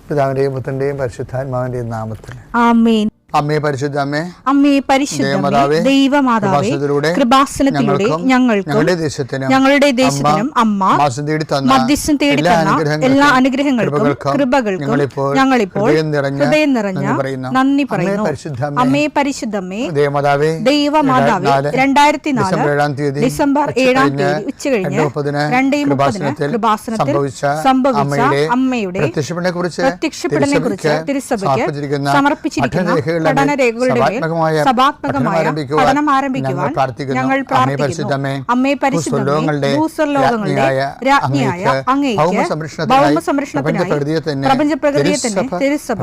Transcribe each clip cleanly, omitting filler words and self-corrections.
പിതാവിന്റെയും പുത്രന്റെയും പരിശുദ്ധാത്മാവിന്റെയും നാമത്തിൽ ആമേൻ. അമ്മേ പരിശുദ്ധ അമ്മേ, അമ്മേ പരിശുദ്ധ ദൈവമാതാവേ, കൃപാസനത്തിലൂടെ ഞങ്ങൾക്കും ഞങ്ങളുടെ ദേശത്തിനും അമ്മ മധ്യസ്ഥം തേടി തന്ന എല്ലാ അനുഗ്രഹങ്ങൾക്കും കൃപകൾക്കും ഞങ്ങളിപ്പോൾ ഹൃദയം നിറഞ്ഞ നന്ദി പറയുന്നു. അമ്മേ പരിശുദ്ധമ്മേ, ദൈവമാതാവേ, 2004 ഡിസംബർ 7 ഉച്ചകഴിഞ്ഞ് 2:30 കൃപാസനത്തിൽ സംഭവിച്ച അമ്മയുടെ പ്രത്യക്ഷപ്പെടലിനെ കുറിച്ച് തിരുസഭയ്ക്ക് സമർപ്പിച്ചിരിക്കുന്ന പഠനരേഖകളുടെ സഭാത്മകമായ പഠനം ആരംഭിക്കുവാൻ ഞങ്ങൾ പ്രാർത്ഥിക്കുന്നു. അമ്മേ പരിശുദ്ധമേ, ഭൂസ്വർലോകങ്ങളുടെ രാജ്ഞിയായ അങ്ങേയ്ക്ക് ഭൗമ സംരക്ഷണത്തിനായി പ്രപഞ്ചപ്രകൃതിയെ തന്നെ തിരുസഭ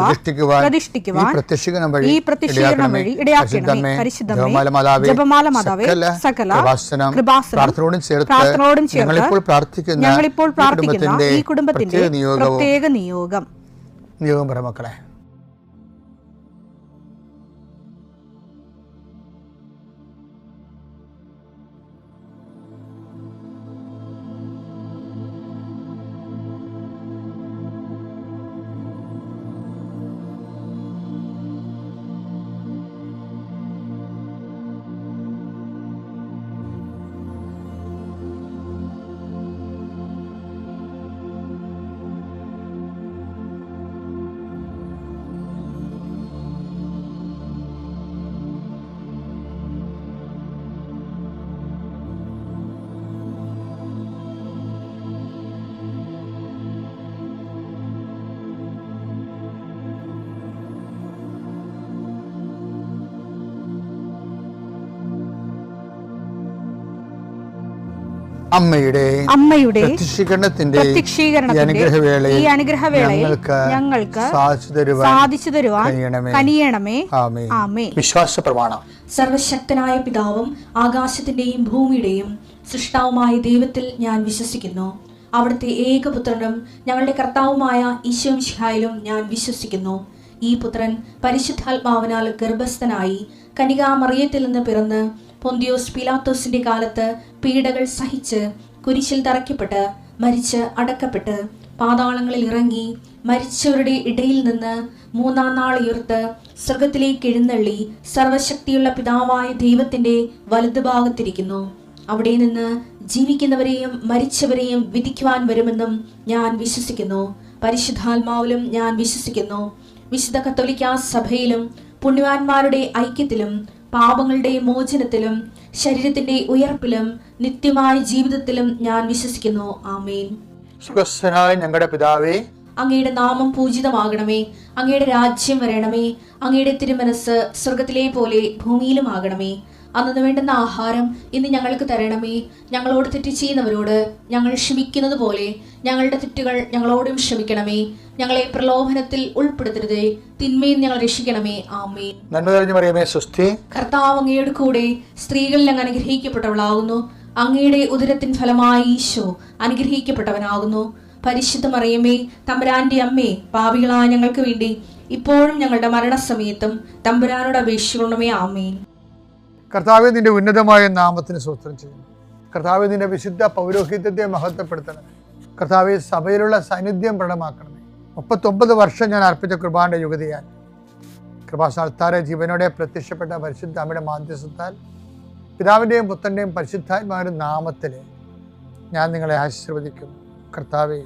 പ്രതിഷ്ഠിക്കുവാൻ ഈ പ്രത്യക്ഷീകരണം വഴി ഇടയാക്കണമേ. പരിശുദ്ധമേ, ജപമാല മാതാവേ, സകല കൃപാസനം പ്രാർത്ഥനയോടും ചേർത്ത് ഞങ്ങളിപ്പോൾ പ്രാർത്ഥിക്കുന്ന ഈ കുടുംബത്തിന്റെ പ്രത്യേക നിയോഗം. മക്കളെ, അമ്മയുടെ പ്രത്യക്ഷീകരണത്തിന്റെ ഈ അനുഗ്രഹവേളയിൽ ഞങ്ങൾക്ക് സാധിച്ചു തരുവാൻ കനിയണമേ. ആമേൻ. വിശ്വാസ പ്രമാണം. സർവശക്തനായ പിതാവും ആകാശത്തിന്റെയും ഭൂമിയുടെയും സൃഷ്ടാവുമായ ദൈവത്തിൽ ഞാൻ വിശ്വസിക്കുന്നു. അവിടുത്തെ ഏകപുത്രനും ഞങ്ങളുടെ കർത്താവുമായ ഈശോ മിശിഹായിലും ഞാൻ വിശ്വസിക്കുന്നു. ഈ പുത്രൻ പരിശുദ്ധാത്മാവിനാൽ ഗർഭസ്ഥനായി കന്യകാമറിയത്തിൽ നിന്ന് പിറന്ന് പൊന്തിയോസ് പീലാത്തോസിന്റെ കാലത്ത് പീഡകൾ സഹിച്ച് കുരിശിൽ തറയ്ക്കപ്പെട്ട് മരിച്ച് അടക്കപ്പെട്ട് പാതാളങ്ങളിൽ ഇറങ്ങി മരിച്ചവരുടെ ഇടയിൽ നിന്ന് 3-ാം നാൾ ഉയർത്ത് സ്വർഗത്തിലേക്ക് എഴുന്നള്ളി സർവശക്തിയുള്ള പിതാവായ ദൈവത്തിന്റെ വലതുഭാഗത്തിരിക്കുന്നു. അവിടെ നിന്ന് ജീവിക്കുന്നവരെയും മരിച്ചവരെയും വിധിക്കുവാൻ വരുമെന്നും ഞാൻ വിശ്വസിക്കുന്നു. പരിശുദ്ധാത്മാവിലും ഞാൻ വിശ്വസിക്കുന്നു. വിശുദ്ധ കത്തോലിക്കാ സഭയിലും പുണ്യവാന്മാരുടെ ഐക്യത്തിലും പാപങ്ങളുടെ മോചനത്തിലും ശരീരത്തിന്റെ ഉയർപ്പിലും നിത്യമായ ജീവിതത്തിലും ഞാൻ വിശ്വസിക്കുന്നു. ആമേൻ. സുഖസ്ഥനായ ഞങ്ങളുടെ പിതാവേ, അങ്ങയുടെ നാമം പൂജിതമാകണമേ. അങ്ങയുടെ രാജ്യം വരണമേ. അങ്ങയുടെ തിരുമനസ് സ്വർഗത്തിലെ പോലെ ഭൂമിയിലും ആകണമേ. അന്നു വേണ്ടുന്ന ആഹാരം ഇന്ന് ഞങ്ങൾക്ക് തരണമേ. ഞങ്ങളോട് തെറ്റ് ചെയ്യുന്നവരോട് ഞങ്ങൾ ക്ഷമിക്കുന്നത് പോലെ ഞങ്ങളുടെ തെറ്റുകൾ ഞങ്ങളോടും ക്ഷമിക്കണമേ. ഞങ്ങളെ പ്രലോഭനത്തിൽ ഉൾപ്പെടുത്തരുതേ, തിന്മയിൽ ഞങ്ങൾ രക്ഷിക്കണമേ. ആമേൻ. കർത്താവ് അങ്ങയുടെ കൂടെ സ്ത്രീകളിൽ അങ്ങ് അനുഗ്രഹിക്കപ്പെട്ടവളാകുന്നു. അങ്ങയുടെ ഉദരത്തിൻ ഫലമായി ഈശോ അനുഗ്രഹിക്കപ്പെട്ടവനാകുന്നു. പരിശുദ്ധ മറിയമേ, തമ്പുരാന്റെ അമ്മേ, പാപികളായ ഞങ്ങൾക്ക് വേണ്ടി ഇപ്പോഴും ഞങ്ങളുടെ മരണസമയത്തും തമ്പുരാനോട് അപേക്ഷിക്കണമേ. ആമേൻ. കർത്താവേ, നിന്റെ ഉന്നതമായ നാമത്തിന് സ്തോത്രം ചെയ്യുന്നു. കർത്താവേ, നിന്റെ വിശുദ്ധ പൗരോഹിത്യത്തെ മഹത്വപ്പെടുത്തണമേ. കർത്താവേ, സഭയിലുള്ള സാന്നിധ്യം പ്രകടമാക്കണമേ. 39 വർഷം ഞാൻ അർപ്പിച്ച കൃപാന്റെ യുഗതിയാൽ കൃപാസ്ഥാനത്താരെ ജീവനോടെ പ്രത്യക്ഷപ്പെട്ട പരിശുദ്ധ അമ്മയുടെ മാധ്യസ്ഥത്താൽ പിതാവിൻ്റെയും പുത്രൻ്റെയും പരിശുദ്ധാത്മാവിൻ്റെ നാമത്തിൽ ഞാൻ നിങ്ങളെ ആശീർവദിക്കുന്നു. കർത്താവേ,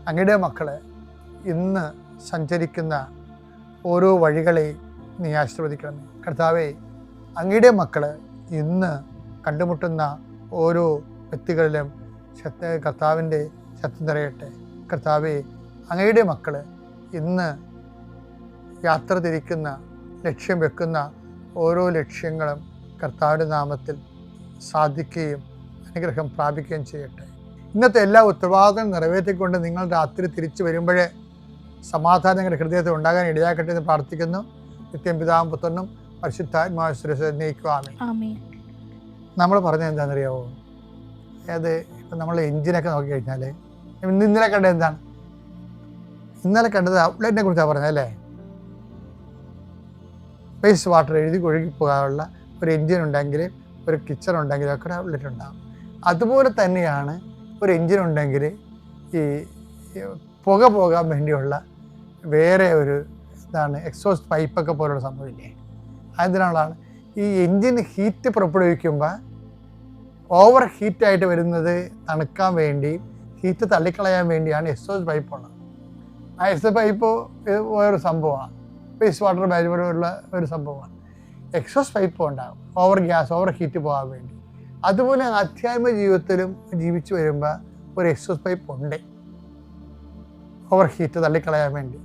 അങ്ങയുടെ മക്കളെ ഇന്ന് സഞ്ചരിക്കുന്ന ഓരോ വഴികളെയും നീ ആശീർവദിക്കണമേ. കർത്താവേ, അങ്ങയുടെ മക്കൾ ഇന്ന് കണ്ടുമുട്ടുന്ന ഓരോ വ്യക്തികളിലും കർത്താവിൻ്റെ ശക്തി നിറയട്ടെ. കർത്താവേ, അങ്ങയുടെ മക്കൾ ഇന്ന് യാത്ര തിരിക്കുന്ന ലക്ഷ്യം വെക്കുന്ന ഓരോ ലക്ഷ്യങ്ങളും കർത്താവിൻ്റെ നാമത്തിൽ സാധിക്കുകയും അനുഗ്രഹം പ്രാപിക്കുകയും ചെയ്യട്ടെ. ഇന്നത്തെ എല്ലാ ഉത്തരവാദിത്തം നിറവേറ്റിക്കൊണ്ട് നിങ്ങൾ രാത്രി തിരിച്ചു വരുമ്പോഴേ സമാധാനം നിങ്ങളുടെ ഹൃദയത്തിൽ ഉണ്ടാകാൻ ഇടയാക്കട്ടെ എന്ന് പ്രാർത്ഥിക്കുന്നു. നിത്യം പിതാവും പുത്രനും പരിശുദ്ധാത്മാവിനെ നമ്മൾ പറഞ്ഞത് എന്താണെന്നറിയാവോ? അത് ഇപ്പം നമ്മൾ എഞ്ചിനൊക്കെ നോക്കി കഴിഞ്ഞാൽ ഇന്നലെ കണ്ടത് എന്താണ്? ഇന്നലെ കണ്ടത് ഔട്ട്ലെറ്റിനെ കുറിച്ചാണ് പറഞ്ഞത് അല്ലേ? വേസ്റ്റ് വാട്ടർ എഴുതി ഒഴുകി പോകാനുള്ള ഒരു എഞ്ചിൻ ഉണ്ടെങ്കിൽ, ഒരു കിച്ചൺ ഉണ്ടെങ്കിൽ ഒക്കെ ഒരു ഔട്ട്ലെറ്റ് ഉണ്ടാകും. അതുപോലെ തന്നെയാണ് ഒരു എഞ്ചിൻ ഉണ്ടെങ്കിൽ ഈ പുക പോകാൻ വേണ്ടിയുള്ള വേറെ ഒരു എന്താണ് എക്സോസ്റ്റ് പൈപ്പൊക്കെ പോലുള്ള സംഭവമില്ലേ, അതെന്തിനാണ് ഈ എൻജിൻ ഹീറ്റ് പുറപ്പെടുവിക്കുമ്പോൾ ഓവർ ഹീറ്റായിട്ട് വരുന്നത് തണുക്കാൻ വേണ്ടി, ഹീറ്റ് തള്ളിക്കളയാൻ വേണ്ടിയാണ് എക്സോസ്റ്റ് പൈപ്പ് ഉള്ളത്. ആ എക്സോസ്റ്റ് പൈപ്പ് വേറൊരു സംഭവമാണ്, വേസ്റ്റ് വാട്ടർ മാനേജ്മെൻറ്റുള്ള ഒരു സംഭവമാണ്. എക്സോസ്റ്റ് പൈപ്പ് ഉണ്ടാകും ഓവർ ഗ്യാസ്, ഓവർ ഹീറ്റ് പോകാൻ വേണ്ടി. അതുപോലെ ആധ്യാത്മിക ജീവിതത്തിലും ജീവിച്ചു വരുമ്പോൾ ഒരു എക്സോസ്റ്റ് പൈപ്പ് ഉണ്ട് ഓവർ ഹീറ്റ് തള്ളിക്കളയാൻ വേണ്ടി.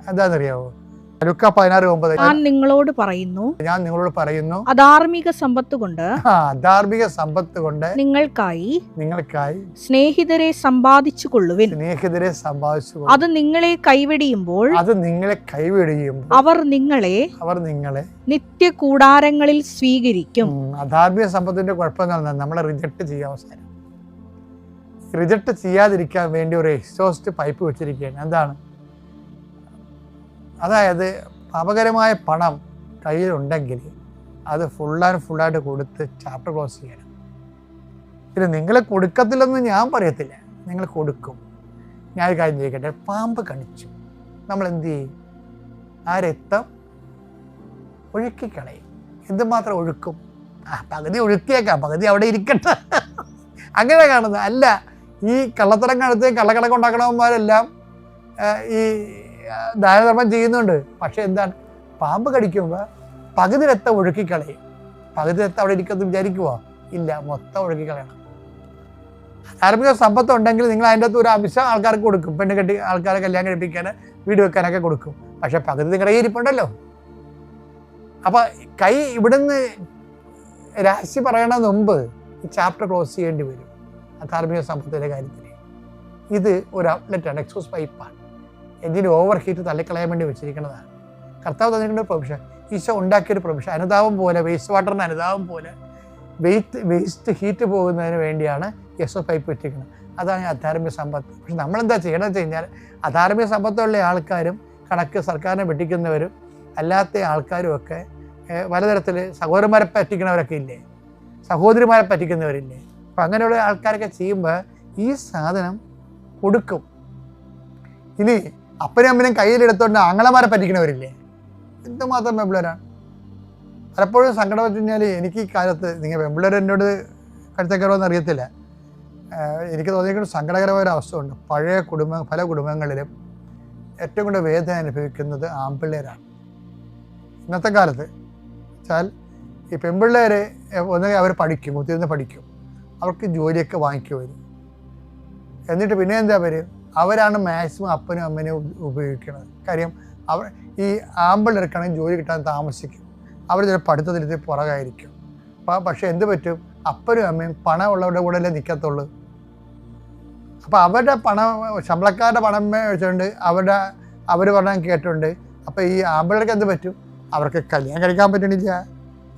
എന്താണെന്നറിയാവോ? ലൂക്കാ 16:9 ഞാൻ നിങ്ങളോട് പറയുന്നു അധാർമിക സമ്പത്ത് കൊണ്ട് നിങ്ങൾക്കായി സ്നേഹിതരെ സമ്പാദിച്ചു കൊള്ളുവിൻ. അത് നിങ്ങളെ കൈവെടിയുമ്പോൾ അവർ നിങ്ങളെ നിത്യ കൂടാരങ്ങളിൽ സ്വീകരിക്കും. അധാർമിക സമ്പത്തിന്റെ കുഴപ്പം നമ്മളെ റിജക്ട് ചെയ്യാൻ അവസാനം റിജക്ട് ചെയ്യാതിരിക്കാൻ വേണ്ടി ഒരു എക്സോസ്റ്റ് പൈപ്പ് വെച്ചിരിക്കുകയാണ്. എന്താണ്? അതായത് പാപകരമായ പണം കയ്യിലുണ്ടെങ്കിൽ അത് ഫുള്ളായിട്ട് കൊടുത്ത് ചാപ്റ്റർ ക്ലോസ് ചെയ്യണം. പിന്നെ നിങ്ങൾ കൊടുക്കത്തില്ലെന്ന് ഞാൻ പറയത്തില്ല, നിങ്ങൾ കൊടുക്കും. ഞാൻ ഒരു കാര്യം ചോദിക്കട്ടെ, പാമ്പ് കടിച്ചു, നമ്മൾ എന്ത് ചെയ്യും? ആ രക്തം ഒഴുക്കിക്കളയും. എന്തുമാത്രം ഒഴുക്കും? പകുതി ഒഴുക്കിയേക്കാം, പകുതി അവിടെ ഇരിക്കട്ടെ. അങ്ങനെ കാണുന്നത് അല്ല. ഈ കള്ളത്തരം കാലത്ത് കള്ളക്കണക്ക് ഉണ്ടാക്കണവന്മാരെല്ലാം ഈ ദാനധർമ്മം ചെയ്യുന്നുണ്ട്. പക്ഷെ എന്താണ്? പാമ്പ് കടിക്കുമ്പോൾ പകുതി രക്തം ഒഴുക്കിക്കളയും. പകുതി രക്തം അവിടെ ഇരിക്കുമെന്ന് വിചാരിക്കുവോ? ഇല്ല, മൊത്തം ഒഴുക്കിക്കളയണം. ധാർമ്മിക സമ്പത്ത് ഉണ്ടെങ്കിൽ നിങ്ങൾ അതിൻ്റെ അകത്ത് ഒരു അംശം ആൾക്കാർക്ക് കൊടുക്കും. പെണ്ണ് കെട്ടി ആൾക്കാരെ കല്യാണം കഴിപ്പിക്കാൻ, വീട് വെക്കാനൊക്കെ കൊടുക്കും. പക്ഷെ പകുതി നിങ്ങളുടെ കയ്യിൽ ഇരിപ്പുണ്ടല്ലോ. അപ്പം കൈ ഇവിടുന്ന് രാശി പറയണ മുമ്പ് ഈ ചാപ്റ്റർ ക്ലോസ് ചെയ്യേണ്ടി വരും. ധാർമ്മിക സമ്പത്തിൻ്റെ കാര്യത്തിൽ ഇത് ഒരു ഔട്ട്ലെറ്റാണ്, എക്സോസ്റ്റ് പൈപ്പാണ്. എഞ്ചിന് ഓവർ ഹീറ്റ് തള്ളിക്കളയാൻ വേണ്ടി വെച്ചിരിക്കുന്നതാണ്. കർത്താവ് തന്നിട്ടുണ്ട് പ്രൊവിഷൻ, ഈശോ ഉണ്ടാക്കിയൊരു പ്രൊവിഷൻ. അനുതാപം പോലെ, വേസ്റ്റ് വാട്ടറിന് അനുതാപം പോലെ വേസ്റ്റ് ഹീറ്റ് പോകുന്നതിന് വേണ്ടിയാണ് എക്സോസ്റ്റ് പൈപ്പ് വെച്ചിരിക്കുന്നത്. അതാണ് അധാർമിക സമ്പത്ത്. പക്ഷെ നമ്മളെന്താ ചെയ്യണമെന്ന് വെച്ച് കഴിഞ്ഞാൽ, അധാർമിക സമ്പത്തുള്ള ആൾക്കാരും കണക്ക് സർക്കാരിനെ വെട്ടിക്കുന്നവരും അല്ലാത്ത ആൾക്കാരും ഒക്കെ പലതരത്തിൽ സഹോദരന്മാരെ പറ്റിക്കുന്നവരൊക്കെ ഇല്ലേ, സഹോദരിമാരെ പറ്റിക്കുന്നവരില്ലേ. അപ്പം അങ്ങനെയുള്ള ആൾക്കാരൊക്കെ ചെയ്യുമ്പോൾ ഈ സാധനം കൊടുക്കും. ഇനി അപ്പനും അമ്മനും കയ്യിലെടുത്തോണ്ട് ആങ്ങളമാരെ പറ്റിക്കണവരില്ലേ, എന്തുമാത്രം പെമ്പിളരാണ്. പലപ്പോഴും സങ്കടം വെച്ച് കഴിഞ്ഞാൽ എനിക്ക് ഈ കാലത്ത്, നിങ്ങൾ പെമ്പിളർ എന്നോട് കരുത്തക്കറോന്ന് അറിയത്തില്ല, എനിക്ക് തോന്നിയിരിക്കുന്ന സങ്കടകരമായ ഒരു അവസ്ഥ ഉണ്ട്. പല കുടുംബങ്ങളിലും ഏറ്റവും കൂടുതൽ വേദന അനുഭവിക്കുന്നത് ആൺപിള്ളേരാണ് ഇന്നത്തെ കാലത്ത്. വെച്ചാൽ ഈ പെൺപിള്ളേർ ഒന്നുകിൽ അവർ പഠിക്കും, ഒത്തിരി പഠിക്കും, അവർക്ക് ജോലിയൊക്കെ വാങ്ങിക്കുവരും. എന്നിട്ട് പിന്നെ എന്താ അവരാണ് മാക്സിമം അപ്പനും അമ്മനെയും ഉപയോഗിക്കുന്നത്. കാര്യം ഈ ആമ്പിളെടുക്കണമെങ്കിൽ ജോലി കിട്ടാൻ താമസിക്കും, അവർ ചില പഠിത്തത്തിൽ പുറകായിരിക്കും. പക്ഷെ എന്ത് പറ്റും? അപ്പനും അമ്മയും പണമുള്ളവരുടെ കൂടെ അല്ലേ നിൽക്കത്തുള്ളൂ. അപ്പോൾ അവരുടെ ശമ്പളക്കാരുടെ പണം വെച്ചുകൊണ്ട് അവർ പറഞ്ഞാൽ കേട്ടുണ്ട്. അപ്പോൾ ഈ ആമ്പിളർക്ക് എന്ത് പറ്റും? അവർക്ക് കല്യാണം കഴിക്കാൻ പറ്റണില്ല,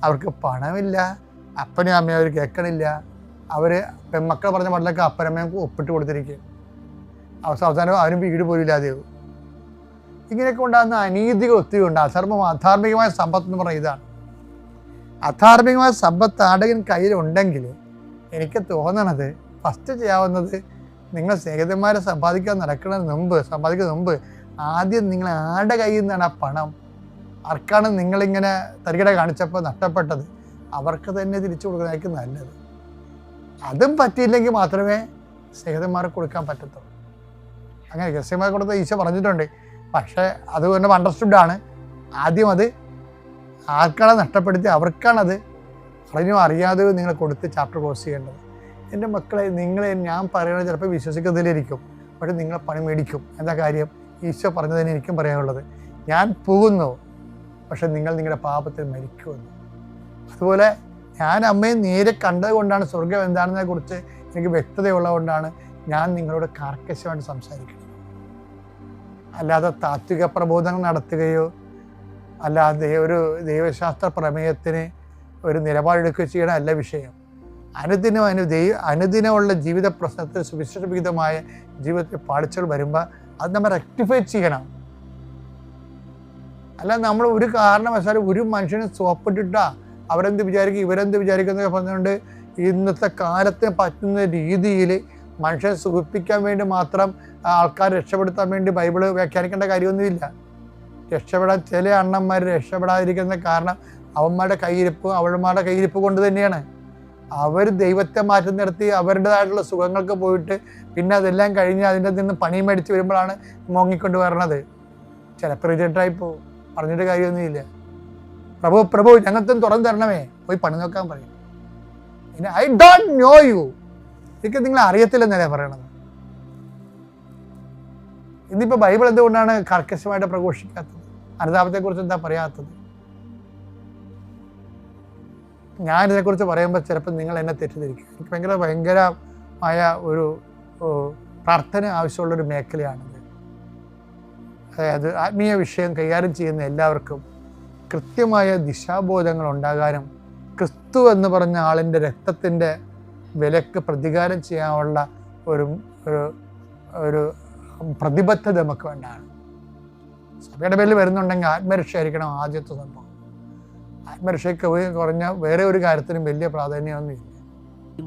അവർക്ക് പണമില്ല, അപ്പനും അമ്മയും അവർ കേൾക്കണില്ല. അവർ പെൺമക്കൾ പറഞ്ഞ പാട്ടിലൊക്കെ അപ്പനമ്മയും ഒപ്പിട്ട് കൊടുത്തിരിക്കും. അവസാനം അവരും വീട് പോലും ഇല്ലാതെയാവും. ഇങ്ങനെയൊക്കെ ഉണ്ടാകുന്ന അനീതികൾ ഒത്തിരി ഉണ്ട്. അധാർമികമായ സമ്പത്ത് എന്ന് പറയുന്നത് ഇതാണ്. അധാർമികമായ സമ്പത്ത് ആടകൻ കയ്യിലുണ്ടെങ്കിൽ എനിക്ക് തോന്നണത് ഫസ്റ്റ് ചെയ്യാവുന്നത്, നിങ്ങൾ സ്നേഹിതന്മാരെ സമ്പാദിക്കുന്ന മുമ്പ് ആദ്യം നിങ്ങൾ ആരുടെ കയ്യിൽ നിന്നാണ് ആ പണം, ആർക്കാണ് നിങ്ങളിങ്ങനെ തരികിട കാണിച്ചപ്പോൾ നഷ്ടപ്പെട്ടത്, അവർക്ക് തന്നെ തിരിച്ചു കൊടുക്കുന്നതായിരിക്കും നല്ലത്. അതും പറ്റിയില്ലെങ്കിൽ മാത്രമേ സ്നേഹിതന്മാർക്ക് കൊടുക്കാൻ പറ്റത്തുള്ളൂ. അങ്ങനെ രഹസ്യമായി കൊടുത്ത ഈശോ പറഞ്ഞിട്ടുണ്ട്. പക്ഷേ അത് തന്നെ അണ്ടർസ്റ്റുഡാണ്. ആദ്യം അത് ആർക്കാണ് നഷ്ടപ്പെടുത്തി അവർക്കാണത് അറിഞ്ഞോ അറിയാതെയോ നിങ്ങൾ കൊടുത്ത് ചാപ്റ്റർ ക്ലോസ് ചെയ്യേണ്ടത്. എൻ്റെ മക്കളെ, ഞാൻ പറയുന്നത് ചിലപ്പോൾ വിശ്വസിക്കുന്നതിലിരിക്കും, പക്ഷേ നിങ്ങളെ പണി മേടിക്കും. എന്താ കാര്യം? ഈശോ പറഞ്ഞതിന് എനിക്കും പറയാനുള്ളത്, ഞാൻ പോകുന്നു, പക്ഷെ നിങ്ങൾ നിങ്ങളുടെ പാപത്തിൽ മരിക്കുമെന്ന്. അതുപോലെ ഞാൻ അമ്മയെ നേരെ കണ്ടത് കൊണ്ടാണ്, സ്വർഗം എന്താണെന്നതിനെ കുറിച്ച് എനിക്ക് വ്യക്തതയുള്ളതുകൊണ്ടാണ് ഞാൻ നിങ്ങളോട് കാർക്കശ്യമായിട്ട് സംസാരിക്കുന്നത്. അല്ലാതെ താത്വിക പ്രബോധനം നടത്തുകയോ അല്ലാതെ ഒരു ദൈവശാസ്ത്ര പ്രമേയത്തിന് ഒരു നിലപാടെടുക്കുകയോ ചെയ്യണം അല്ല വിഷയം. അനുദിനമുള്ള ജീവിത പ്രശ്നത്തിൽ സുവിശേഷവിഹിതമായ ജീവിതത്തിൽ പാളിച്ചകൾ വരുമ്പോൾ അത് നമ്മൾ റെക്ടിഫൈ ചെയ്യണം. അല്ല നമ്മൾ ഒരു കാരണവശാലും ഒരു മനുഷ്യനെ സോപ്പിട്ടിട്ടാ അവരെന്ത് വിചാരിക്കും ഇവരെന്ത് വിചാരിക്കും എന്നൊക്കെ പറഞ്ഞുകൊണ്ട് ഇന്നത്തെ കാലത്തിന് പറ്റുന്ന രീതിയിൽ മനുഷ്യനെ സുഖിപ്പിക്കാൻ വേണ്ടി മാത്രം ആൾക്കാർ രക്ഷപ്പെടുത്താൻ വേണ്ടി ബൈബിള് വ്യാഖ്യാനിക്കേണ്ട കാര്യമൊന്നുമില്ല. രക്ഷപ്പെടാൻ ചില അണ്ണന്മാർ രക്ഷപ്പെടാതിരിക്കുന്ന കാരണം അവന്മാരുടെ കയ്യിരിപ്പും അവളുമാരുടെ കയ്യിരിപ്പ് കൊണ്ട് തന്നെയാണ്. അവർ ദൈവത്തെ മാറ്റി നിർത്തി അവരുടേതായിട്ടുള്ള സുഖങ്ങൾക്ക് പോയിട്ട് പിന്നെ അതെല്ലാം കഴിഞ്ഞ് അതിൻ്റെ നിന്ന് പണി മേടിച്ച് വരുമ്പോഴാണ് മോങ്ങിക്കൊണ്ട് വരണത്. ചിലപ്പോൾ റിജക്റ്റായി പോകും, പറഞ്ഞിട്ട് കാര്യമൊന്നുമില്ല. പ്രഭു ഞങ്ങൾക്കും തുറന്നു തരണമേ, പോയി പണി നോക്കാൻ പറയും. പിന്നെ ഐ ഡോണ്ട് നോ യു, എനിക്ക് നിങ്ങളെ അറിയത്തില്ലെന്നല്ലേ പറയണത്. ഇന്നിപ്പോൾ ബൈബിൾ എന്തുകൊണ്ടാണ് കർക്കശമായിട്ട് പ്രഘോഷിക്കാത്തത്? അനുതാപത്തെക്കുറിച്ച് എന്താ പറയാത്തത്? ഞാനിതേക്കുറിച്ച് പറയുമ്പോൾ ചിലപ്പോൾ നിങ്ങൾ എന്നെ തെറ്റിദ്ധരിക്കും. എനിക്ക് ഭയങ്കരമായ ഒരു പ്രാർത്ഥന ആവശ്യമുള്ളൊരു മേഖലയാണിത്. അതായത് ആത്മീയ വിഷയം കൈകാര്യം ചെയ്യുന്ന എല്ലാവർക്കും കൃത്യമായ ദിശാബോധങ്ങൾ ഉണ്ടാകാനും ക്രിസ്തു എന്ന് പറഞ്ഞ ആളിൻ്റെ രക്തത്തിൻ്റെ വിലക്ക് പ്രതികാരം ചെയ്യാനുള്ള ഒരു ഒരു പ്രതിബദ്ധത നമുക്ക് വേണ്ടാണ്. സഭയുടെ പേരിൽ വരുന്നുണ്ടെങ്കിൽ ആത്മരക്ഷയായിരിക്കണം ആദ്യത്തെ സംഭവം. ആത്മരക്ഷയ്ക്ക് കുറഞ്ഞ വേറെ ഒരു കാര്യത്തിനും വലിയ പ്രാധാന്യമൊന്നുമില്ല.